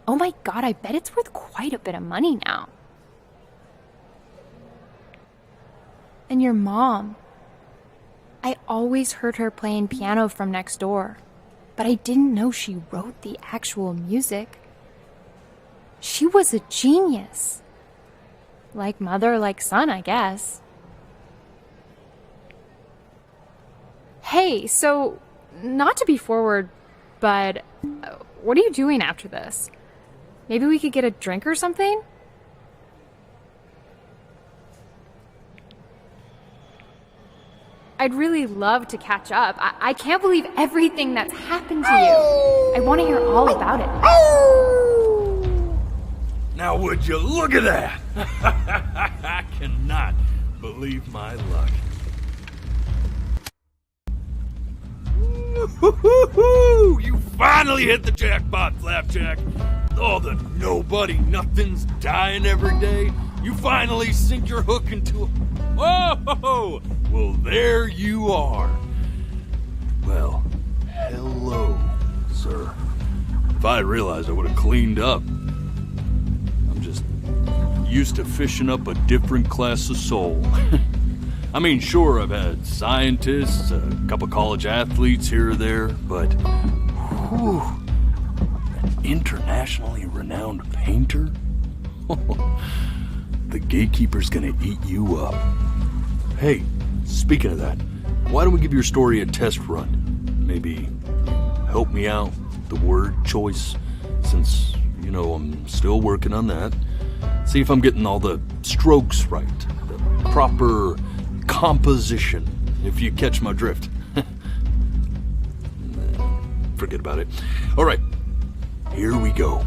Oh my God, I bet it's worth quite a bit of money now. And your mom. I always heard her playing piano from next door, but I didn't know she wrote the actual music. She was a genius. Like mother, like son, I guess. Hey, so, not to be forward, but what are you doing after this? Maybe we could get a drink or something? I'd really love to catch up. I can't believe everything that's happened to you. I want to hear all about it. Now would you look at that? I cannot believe my luck. Woo-hoo-hoo-hoo! You finally hit the jackpot, Flapjack. All the nobody nothings dying every day. You finally sink your hook into a... Whoa! Well, there you are. Well, hello, sir. If I realized, I would have cleaned up. I'm just used to fishing up a different class of soul. I mean, sure, I've had scientists, a couple college athletes here or there, but whew, an internationally renowned painter? The gatekeeper's gonna eat you up. Hey, speaking of that, why don't we give your story a test run? Maybe help me out with the word choice, since, you know, I'm still working on that. See if I'm getting all the strokes right, the proper composition, if you catch my drift. Forget about it. All right, here we go.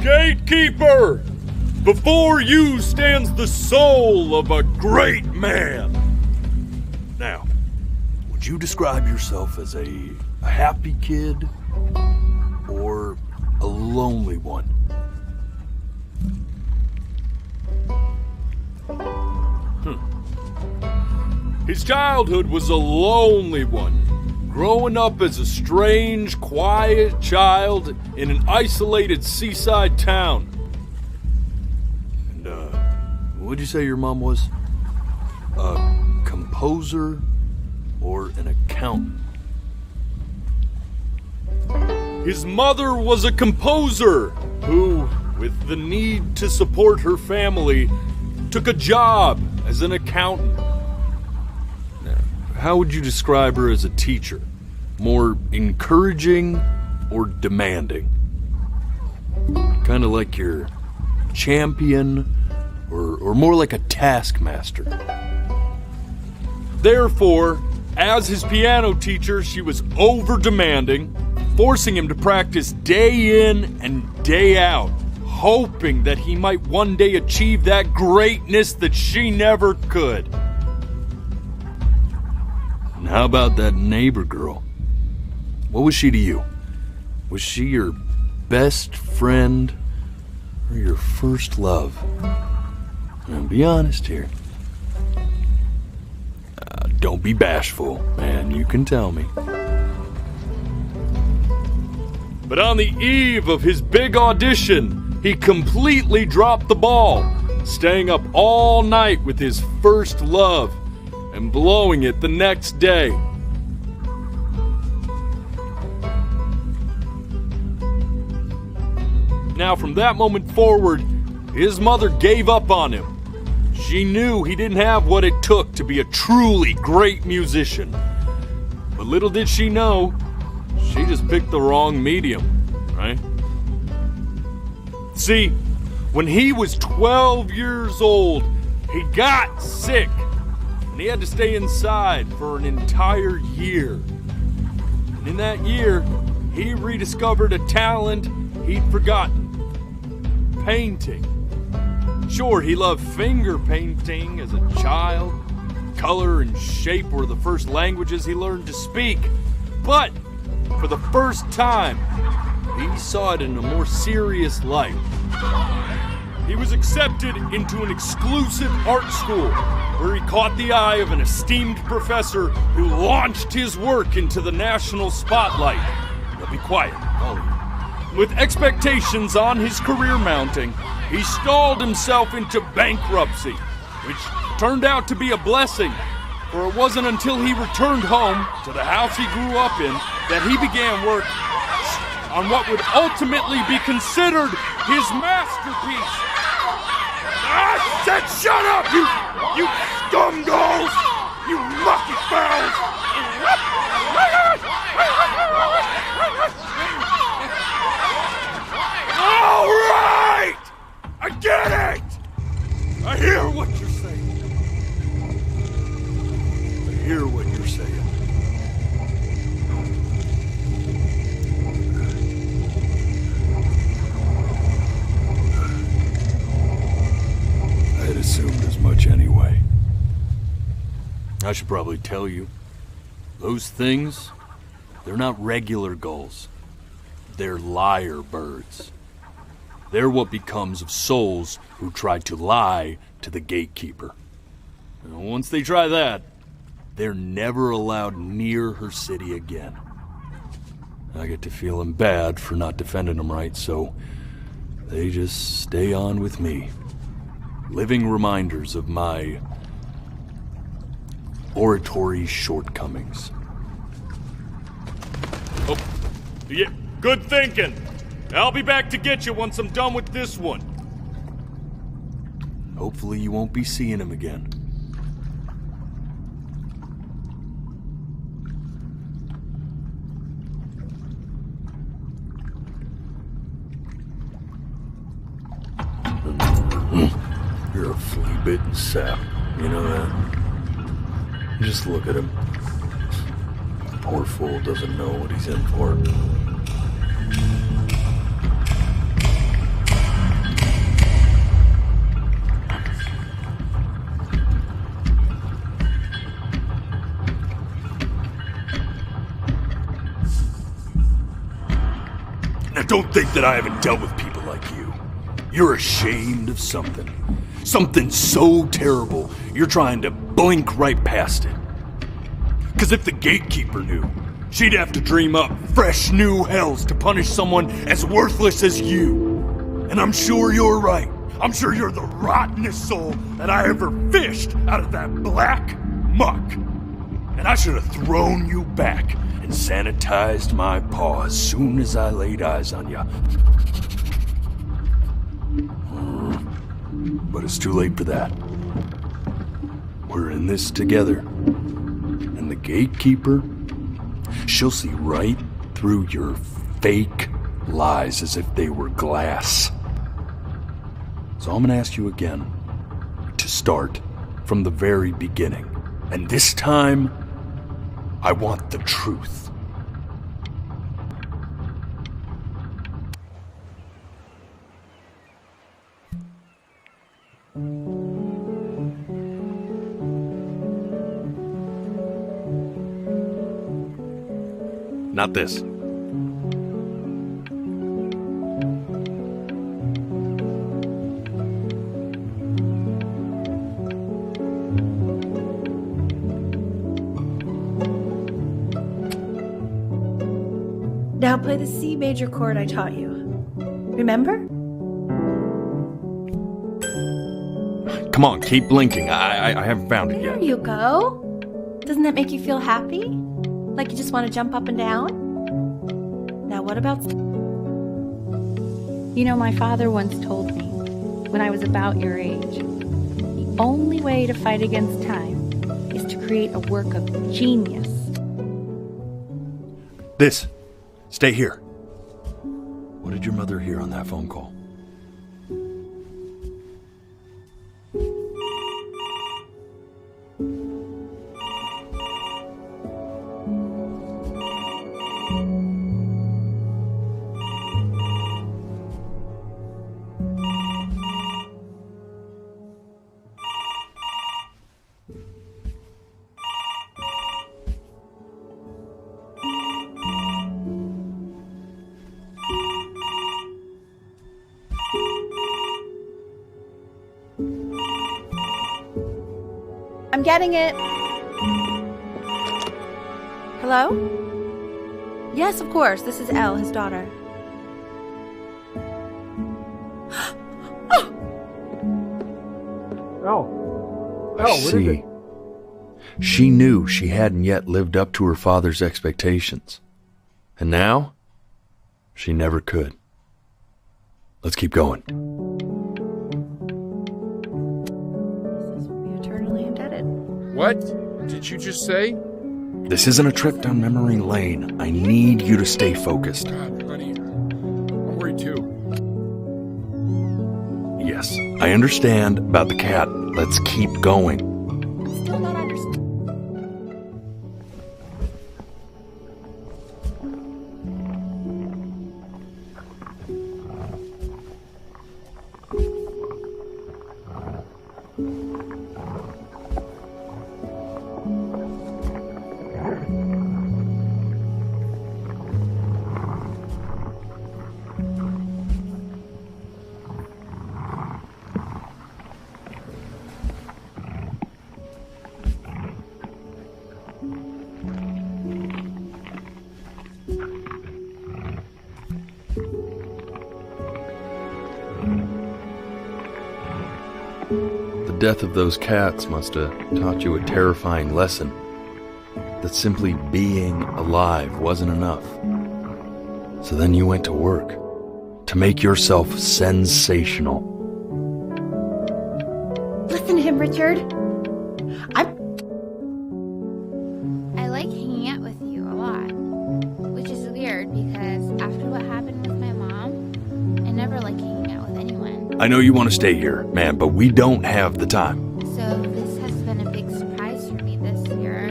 Gatekeeper! Before you stands the soul of a great man. Now, would you describe yourself as a happy kid or a lonely one? His childhood was a lonely one, growing up as a strange, quiet child in an isolated seaside town. And, what'd you say your mom was? A composer or an accountant? His mother was a composer who, with the need to support her family, took a job as an accountant. How would you describe her as a teacher? More encouraging or demanding? Kind of like your champion or more like a taskmaster? Therefore, as his piano teacher, she was over-demanding, forcing him to practice day in and day out, hoping that he might one day achieve that greatness that she never could. And how about that neighbor girl? What was she to you? Was she your best friend or your first love? Now, be honest here. Don't be bashful, man. You can tell me. But on the eve of his big audition, he completely dropped the ball, staying up all night with his first love and blowing it the next day. Now, from that moment forward, his mother gave up on him. She knew he didn't have what it took to be a truly great musician. But little did she know, she just picked the wrong medium, right? See, when he was 12 years old, he got sick, and he had to stay inside for an entire year. And in that year, he rediscovered a talent he'd forgotten. Painting. Sure, he loved finger painting as a child. Color and shape were the first languages he learned to speak. But for the first time, he saw it in a more serious light. He was accepted into an exclusive art school where he caught the eye of an esteemed professor who launched his work into the national spotlight. Now be quiet, all of you. With expectations on his career mounting, he stalled himself into bankruptcy, which turned out to be a blessing, for it wasn't until he returned home to the house he grew up in that he began work on what would ultimately be considered his masterpiece. I said shut up, you scumballs! You mucky fowls! All right! I get it! I hear what you're saying. I hear what you're saying. I had assumed as much anyway. I should probably tell you, those things, they're not regular gulls. They're lyre birds. They're what becomes of souls who try to lie to the gatekeeper. And once they try that, they're never allowed near her city again. I get to feeling bad for not defending them right, so they just stay on with me. Living reminders of my oratory shortcomings. Oh, yeah, good thinking. I'll be back to get you once I'm done with this one. Hopefully you won't be seeing him again. You're a flea-bitten sap, you know that? Just look at him. Poor fool doesn't know what he's in for. Now don't think that I haven't dealt with people like you. You're ashamed of something. Something so terrible, you're trying to blink right past it. Because if the gatekeeper knew, she'd have to dream up fresh new hells to punish someone as worthless as you. And I'm sure you're right. I'm sure you're the rottenest soul that I ever fished out of that black muck. And I should have thrown you back and sanitized my paw as soon as I laid eyes on you. But it's too late for that. We're in this together. And the gatekeeper, she'll see right through your fake lies as if they were glass. So I'm gonna ask you again to start from the very beginning. And this time, I want the truth. Not this. Now play the C major chord I taught you. Remember? Come on, keep blinking. I haven't found it There yet. you go. Doesn't that make you feel happy? Like you just want to jump up and down? Now what about... You know, my father once told me, when I was about your age, the only way to fight against time is to create a work of genius. This. Stay here. What did your mother hear on that phone call? I'm getting it. Hello? Yes, of course. This is Elle, his daughter. I see. She knew she hadn't yet lived up to her father's expectations. And now, she never could. Let's keep going. Eternally indebted. What did you just say? This isn't a trip down memory lane. I need you to stay focused. God, buddy. I'm worried too. Yes, I understand about the cat. Let's keep going. I'm still not understanding. The death of those cats must have taught you a terrifying lesson. That simply being alive wasn't enough. So then you went to work to make yourself sensational. Listen to him, Richard. I like hanging out with you a lot, which is weird because after what happened with my mom, I never like hanging out with anyone. I know you want to stay here, man, but we don't have the time. So this has been a big surprise for me this year.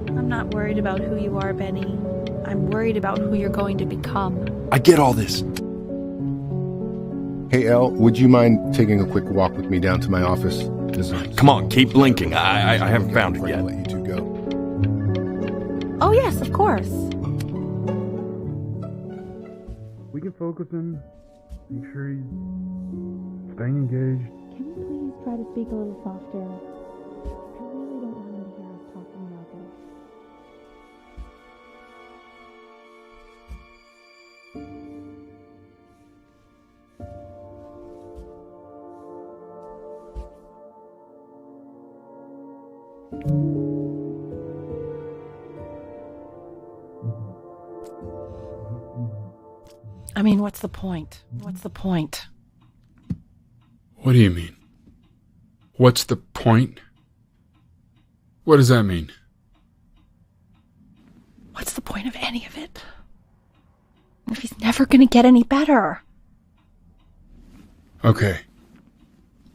I'm not worried about who you are, Benny. I'm worried about who you're going to become. I get all this. Hey, Elle, would you mind taking a quick walk with me down to my office? Come on, keep blinking. I haven't found it yet. Let you two go. Oh, yes, of course. We can focus in, make sure he's staying engaged. Can you please try to speak a little softer? I really don't want him to hear us talking about this. I mean, what's the point? What's the point? What do you mean? What's the point? What does that mean? What's the point of any of it? If he's never gonna get any better. Okay.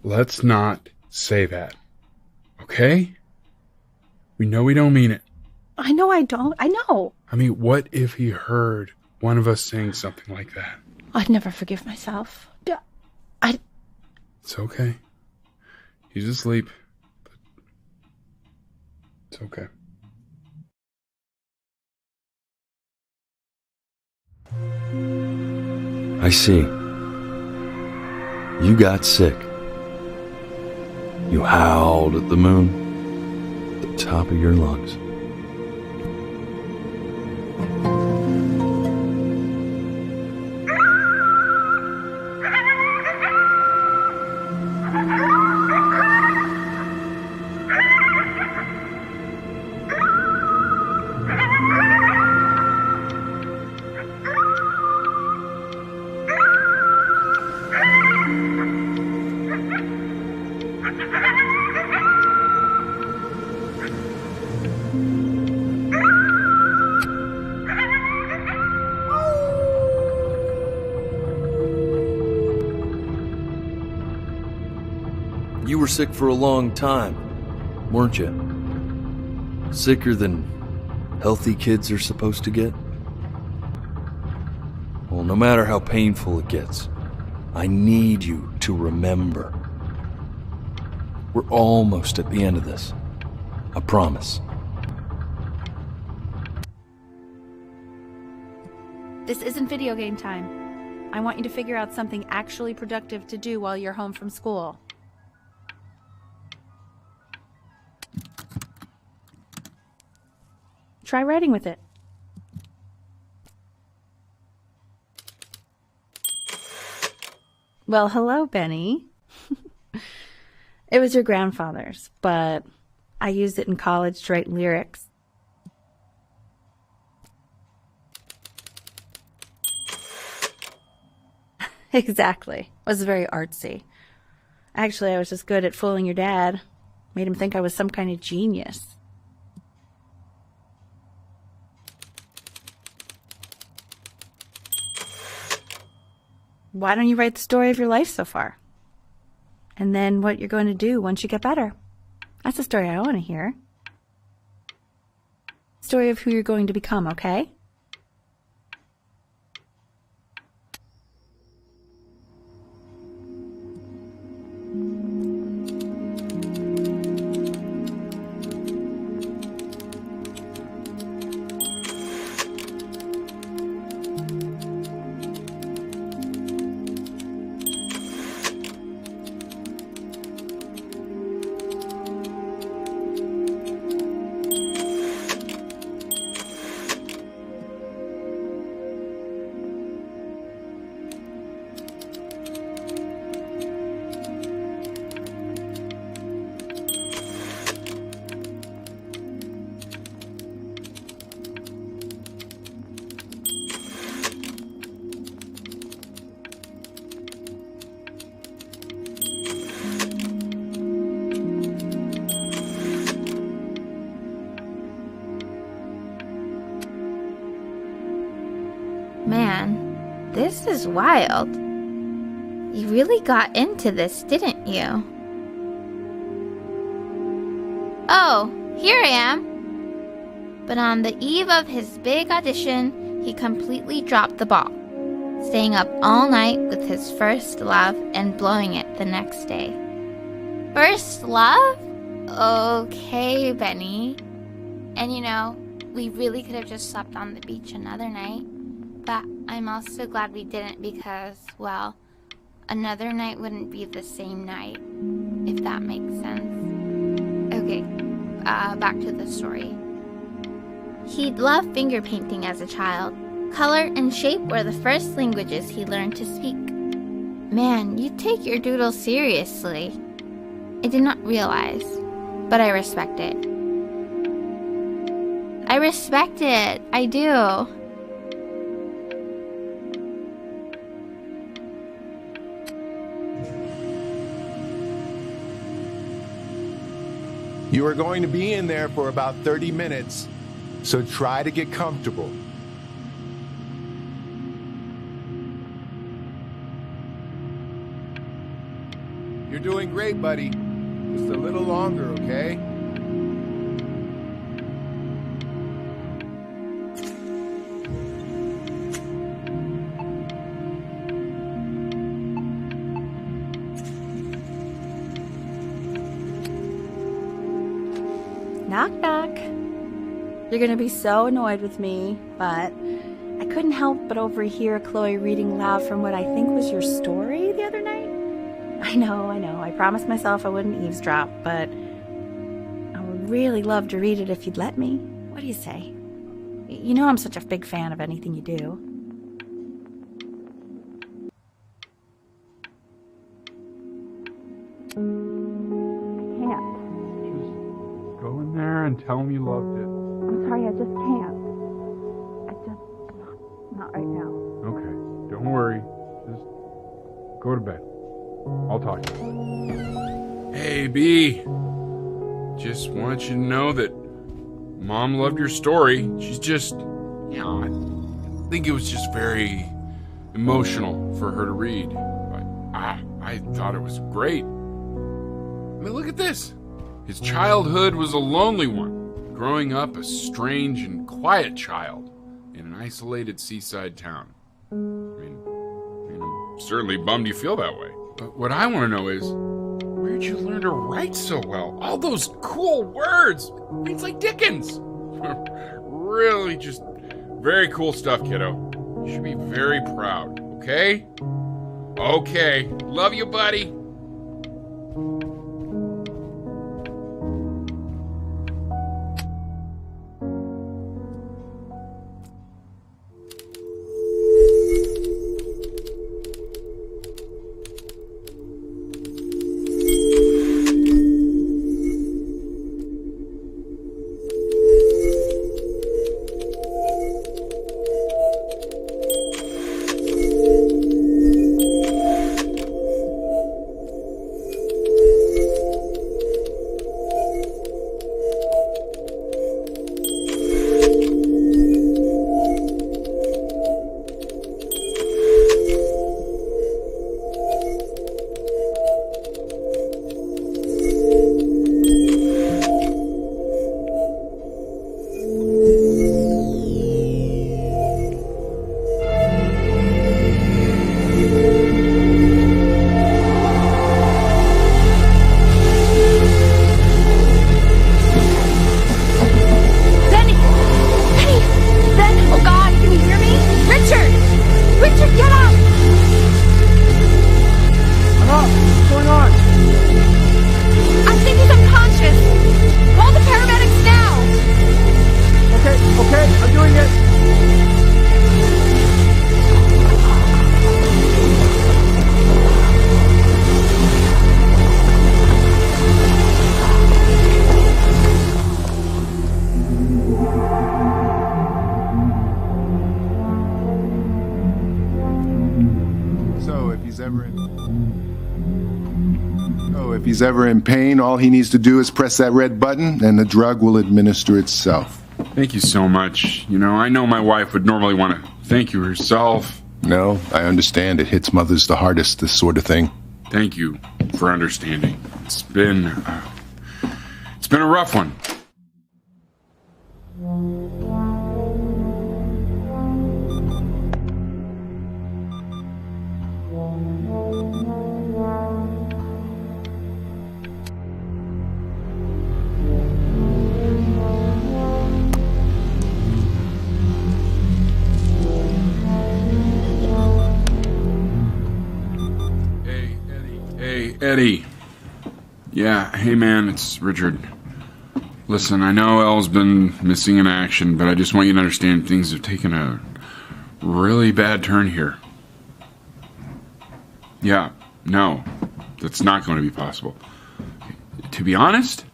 Let's not say that. Okay? We know we don't mean it. I know I don't. I know. I mean, what if he heard one of us saying something like that? I'd never forgive myself. It's okay. He's asleep. But it's okay. I see. You got sick. You howled at the moon. top of your lungs. You were sick for a long time, weren't you? Sicker than healthy kids are supposed to get? Well, no matter how painful it gets, I need you to remember. We're almost at the end of this. I promise. This isn't video game time. I want you to figure out something actually productive to do while you're home from school. Try writing with it. Well, hello, Benny. It was your grandfather's, but I used it in college to write lyrics. Exactly. It was very artsy. Actually, I was just good at fooling your dad. Made him think I was some kind of genius. Why don't you write the story of your life so far? And then what you're going to do once you get better. That's the story I want to hear. Story of who you're going to become, okay? Man, this is wild. You really got into this, didn't you? Oh, here I am. But on the eve of his big audition, he completely dropped the ball, staying up all night with his first love and blowing it the next day. First love? Okay, Benny. And you know, we really could have just slept on the beach another night. But I'm also glad we didn't because, well, another night wouldn't be the same night, if that makes sense. Okay, back to the story. He'd loved finger painting as a child. Color and shape were the first languages he learned to speak. Man, you take your doodle seriously. I did not realize, but I respect it. I respect it, I do. You are going to be in there for about 30 minutes, so try to get comfortable. You're doing great, buddy. Just a little longer, okay? Knock, knock. You're gonna be so annoyed with me, but I couldn't help but overhear Chloe reading loud from what I think was your story the other night. I know. I promised myself I wouldn't eavesdrop, but really love to read it if you'd let me. What do you say? You know I'm such a big fan of anything you do. Can't. Just go in there and tell me you loved it. I'm sorry, I just can't. Not right now. Okay, don't worry. Just go to bed. I'll talk to you. Hey, B. Just wanted you to know that Mom loved your story. She's just, I think it was just very emotional for her to read. But I thought it was great. I mean, look at this. His childhood was a lonely one, growing up a strange and quiet child in an isolated seaside town. I mean, I'm certainly bummed you feel that way. But what I want to know is, where'd you learn to write so well? All those cool words. It's like Dickens. Really just very cool stuff, kiddo. You should be very proud, okay? Okay. Love you, buddy. If he's ever in pain, all he needs to do is press that red button and the drug will administer itself. Thank you so much. I know my wife would normally want to thank you herself. No, I understand. It hits mothers the hardest, this sort of thing. Thank you for understanding. It's been a rough one. Eddie. Yeah, hey man, it's Richard. Listen, I know Elle's been missing in action, but I just want you to understand things have taken a really bad turn here. Yeah, no, that's not going to be possible. To be honest,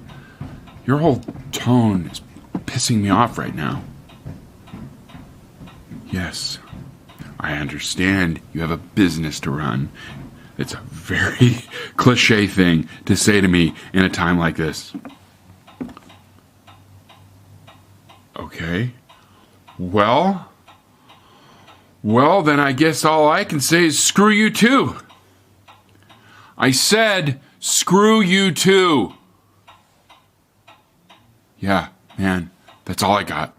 your whole tone is pissing me off right now. Yes, I understand you have a business to run. It's a very cliche thing to say to me in a time like this. Okay. Well, then I guess all I can say is screw you too. I said screw you too. Yeah, man, that's all I got.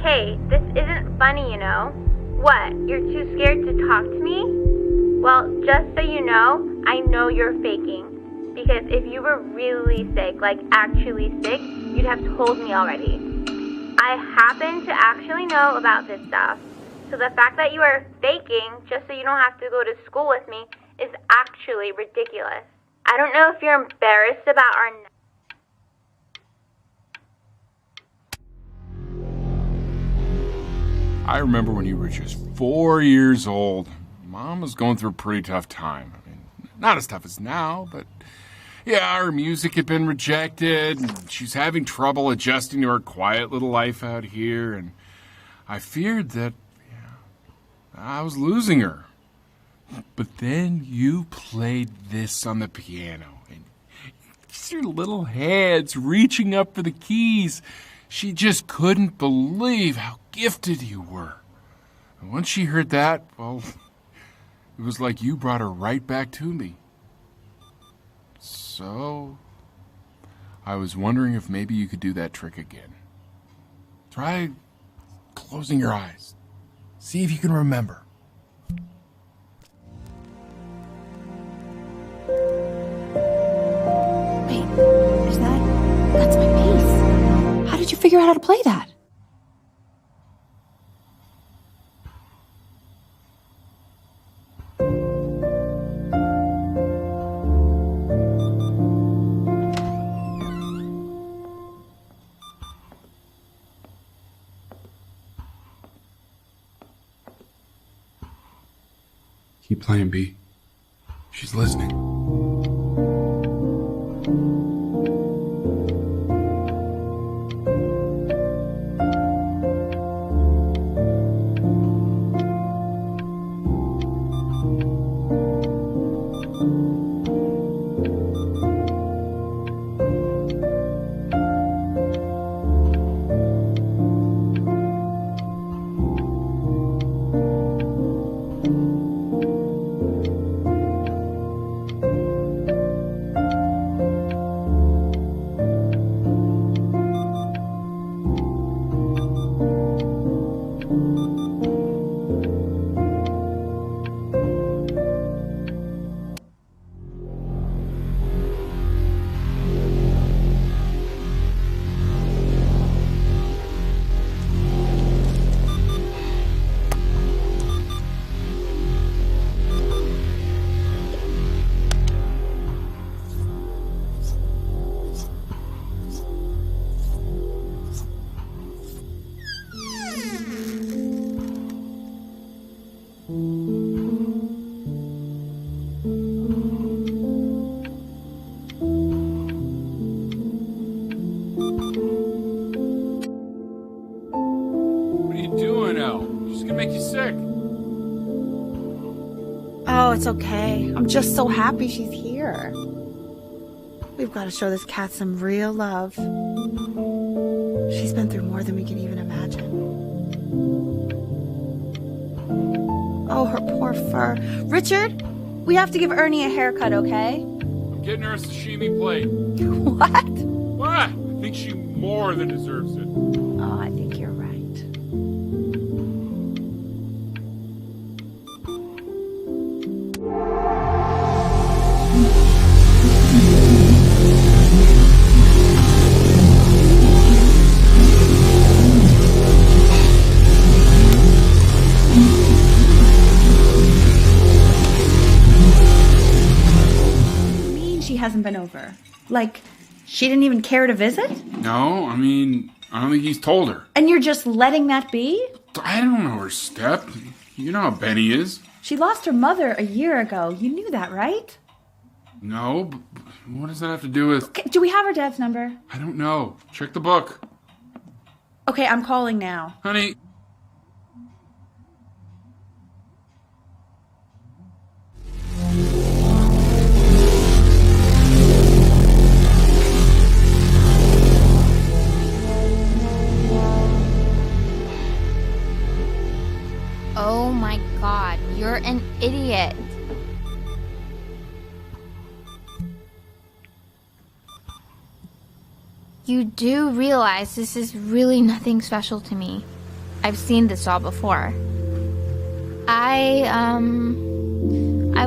Hey, this isn't funny, What, you're too scared to talk to me? Well, just so you know, I know you're faking. Because if you were really sick, like actually sick, you'd have told me already. I happen to actually know about this stuff. So the fact that you are faking just so you don't have to go to school with me is actually ridiculous. I don't know if you're embarrassed about our... I remember when you were just 4 years old. Mom was going through a pretty tough time. I mean, not as tough as now, but yeah, her music had been rejected, and she's having trouble adjusting to her quiet little life out here, and I feared that I was losing her. But then you played this on the piano, and your little hands reaching up for the keys. She just couldn't believe how gifted you were. And once she heard that, well, it was like you brought her right back to me. So, I was wondering if maybe you could do that trick again. Try closing your eyes. See if you can remember. Wait, is that's my bass. How did you figure out how to play that? Keep playing, B. She's listening. Oh, it's okay. I'm just so happy she's here. We've got to show this cat some real love. She's been through more than we can even imagine. Oh, her poor fur. Richard, we have to give Ernie a haircut, okay? I'm getting her a sashimi plate. What? What? I think she more than deserves it. Oh, I think you're right. Hasn't been over. Like, she didn't even care to visit? No, I mean, I don't think he's told her. And you're just letting that be? I don't know her step. You know how Benny is. She lost her mother a year ago. You knew that, right? No, but what does that have to do with... Okay, do we have her dad's number? I don't know. Check the book. Okay, I'm calling now. Honey... Oh my god, you're an idiot. You do realize this is really nothing special to me. I've seen this all before. I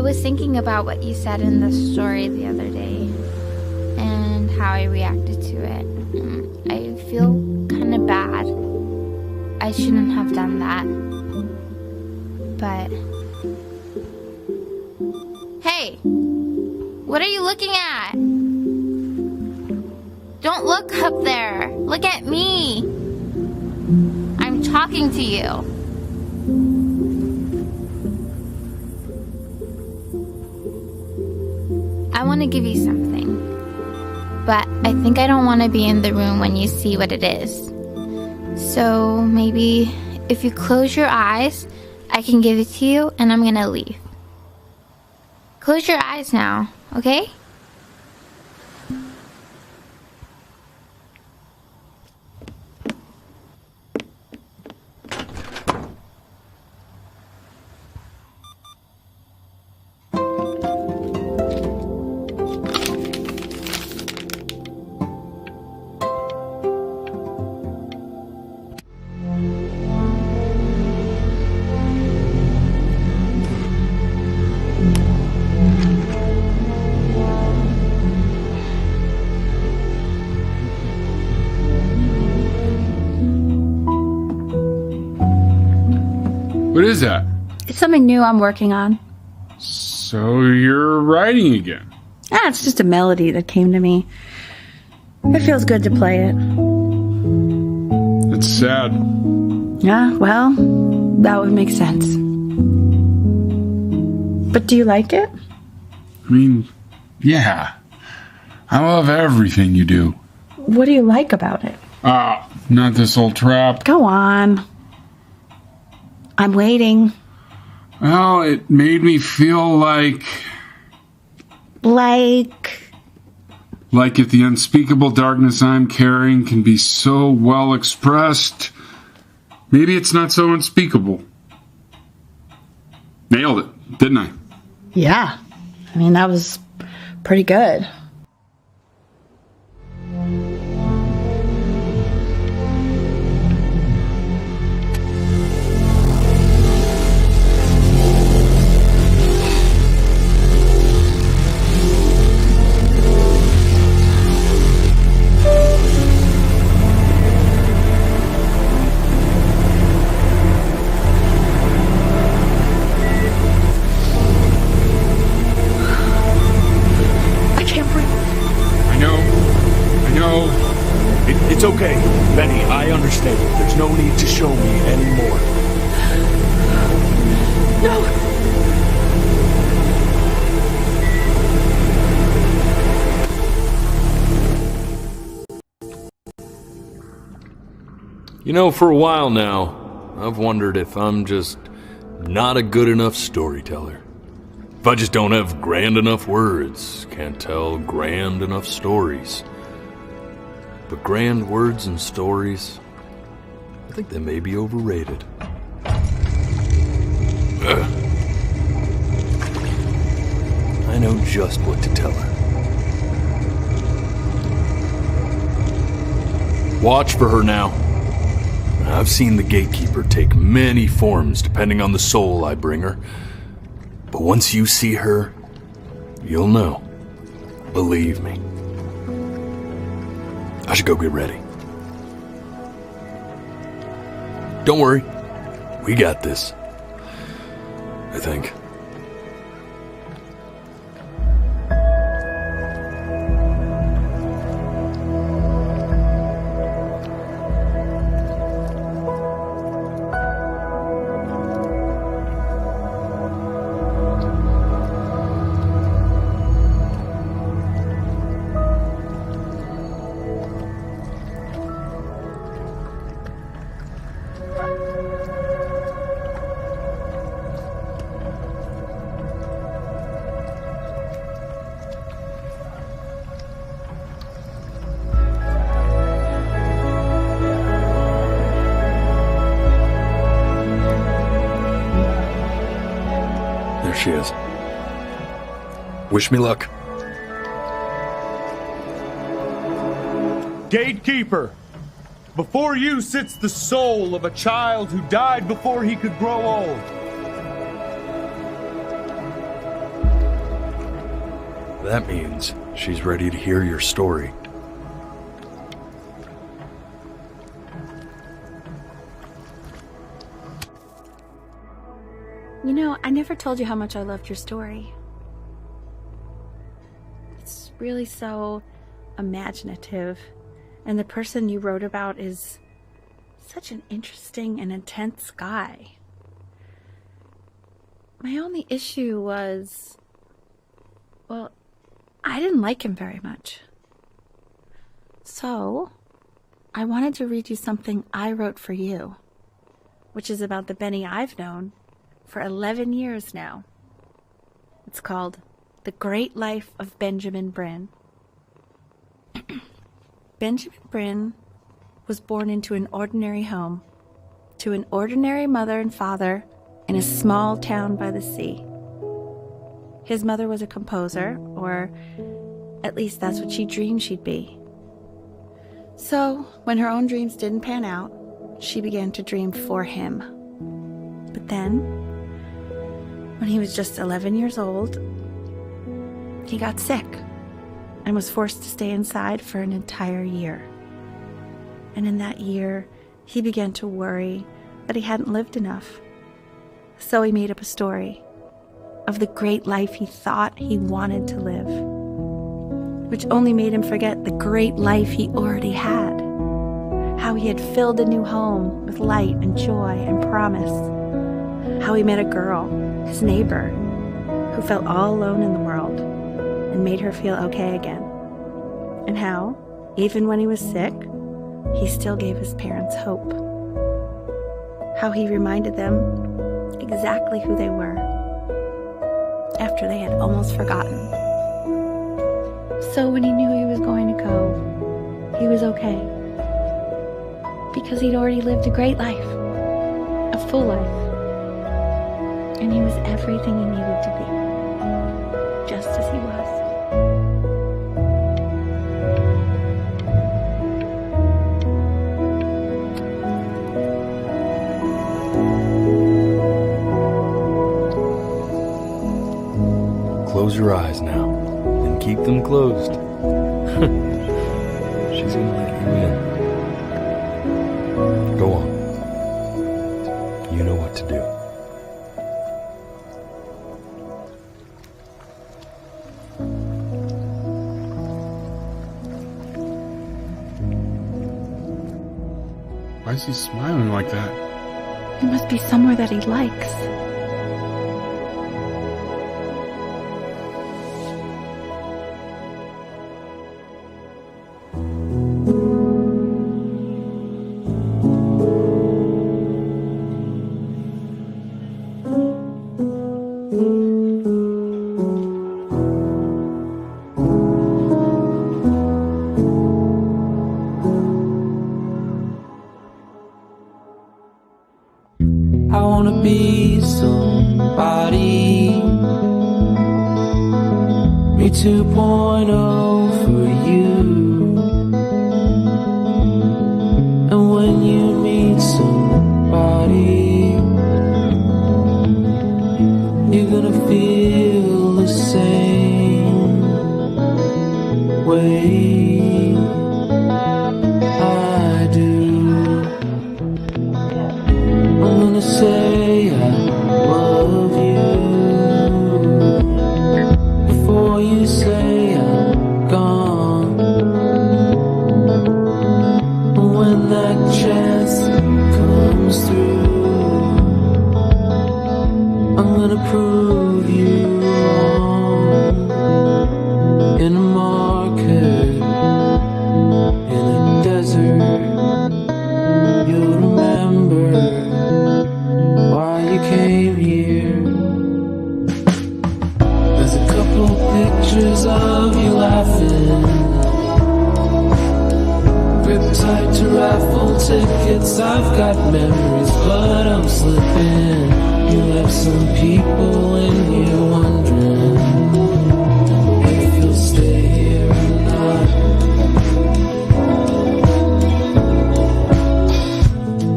was thinking about what you said in the story the other day and how I reacted to it. I feel kind of bad. I shouldn't have done that. but... Hey! What are you looking at? Don't look up there. Look at me. I'm talking to you. I want to give you something. But I think I don't want to be in the room when you see what it is. So maybe if you close your eyes, I can give it to you and I'm gonna leave. Close your eyes now, okay? What is that? It's something new I'm working on. So you're writing again? Ah, it's just a melody that came to me. It feels good to play it. It's sad. Yeah, well, that would make sense. But do you like it? I mean, yeah. I love everything you do. What do you like about it? Not this old trap. Go on. I'm waiting. Well, it made me feel like if the unspeakable darkness I'm carrying can be so well expressed, maybe it's not so unspeakable. Nailed it, didn't I? Yeah. I mean, that was pretty good. It's okay, Benny, I understand. There's no need to show me anymore. No! You know, for a while now, I've wondered if I'm just not a good enough storyteller. If I just don't have grand enough words, can't tell grand enough stories. But grand words and stories, I think they may be overrated. I know just what to tell her. Watch for her now. I've seen the gatekeeper take many forms depending on the soul I bring her. But once you see her, you'll know. Believe me. I should go get ready. Don't worry. We got this. I think. She is. Wish me luck. Gatekeeper, before you sits the soul of a child who died before he could grow old. That means she's ready to hear your story. You know, I never told you how much I loved your story. It's really so imaginative, and the person you wrote about is such an interesting and intense guy. My only issue was, well, I didn't like him very much. So, I wanted to read you something I wrote for you, which is about the Benny I've known for 11 years now. It's called The Great Life of Benjamin Brin. Benjamin Brin was born into an ordinary home, to an ordinary mother and father in a small town by the sea. His mother was a composer, or at least that's what she dreamed she'd be. So, when her own dreams didn't pan out, she began to dream for him. But then, when he was just 11 years old, he got sick and was forced to stay inside for an entire year. And in that year, he began to worry that he hadn't lived enough. So he made up a story of the great life he thought he wanted to live, which only made him forget the great life he already had. How he had filled a new home with light and joy and promise. How he met a girl, his neighbor, who felt all alone in the world and made her feel okay again. And how, even when he was sick, he still gave his parents hope. How he reminded them exactly who they were after they had almost forgotten. So when he knew he was going to go, he was okay. Because he'd already lived a great life, a full life. And he was everything he needed to be, just as he was. Close your eyes now, and keep them closed. She's gonna let you in. Go on. You know what to do. Why is he smiling like that? It must be somewhere that he likes. I wanna be somebody. Me 2.0 for you. And when you meet somebody, you're gonna feel the same way I do. I'm gonna say I love you before you say I'm gone. When that chance comes through, I'm gonna prove you wrong. In a market, in a desert, you'll remember why you came here. There's a couple pictures of you laughing, gripped tight to raffle tickets. I've got memories, but I'm slipping. You left some people in here wondering if you'll stay here or not.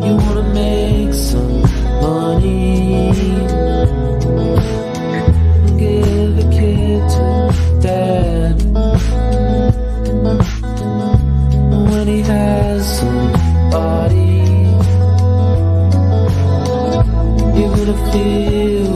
You wanna make some money, give a kid to dad. When he has somebody, you're gonna feel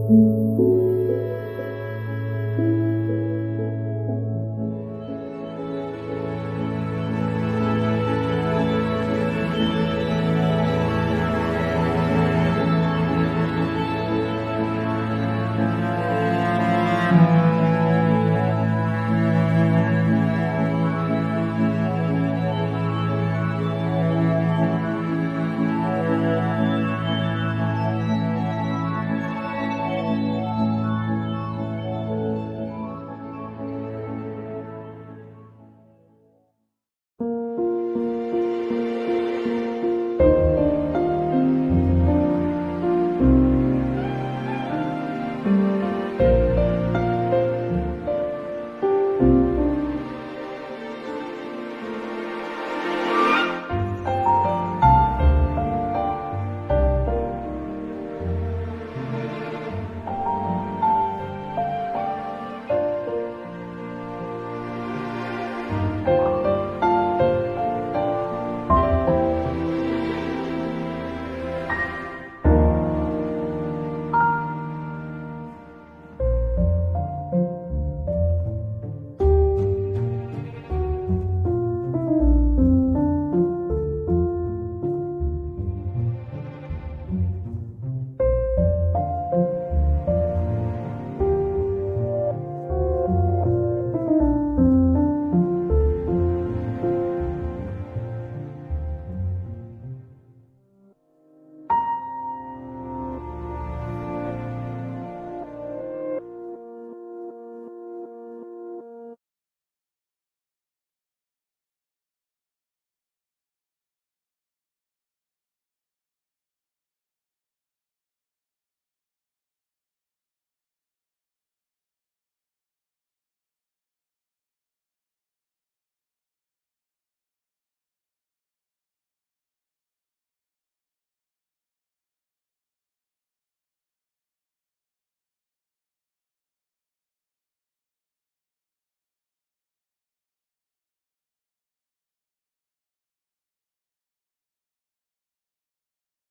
you.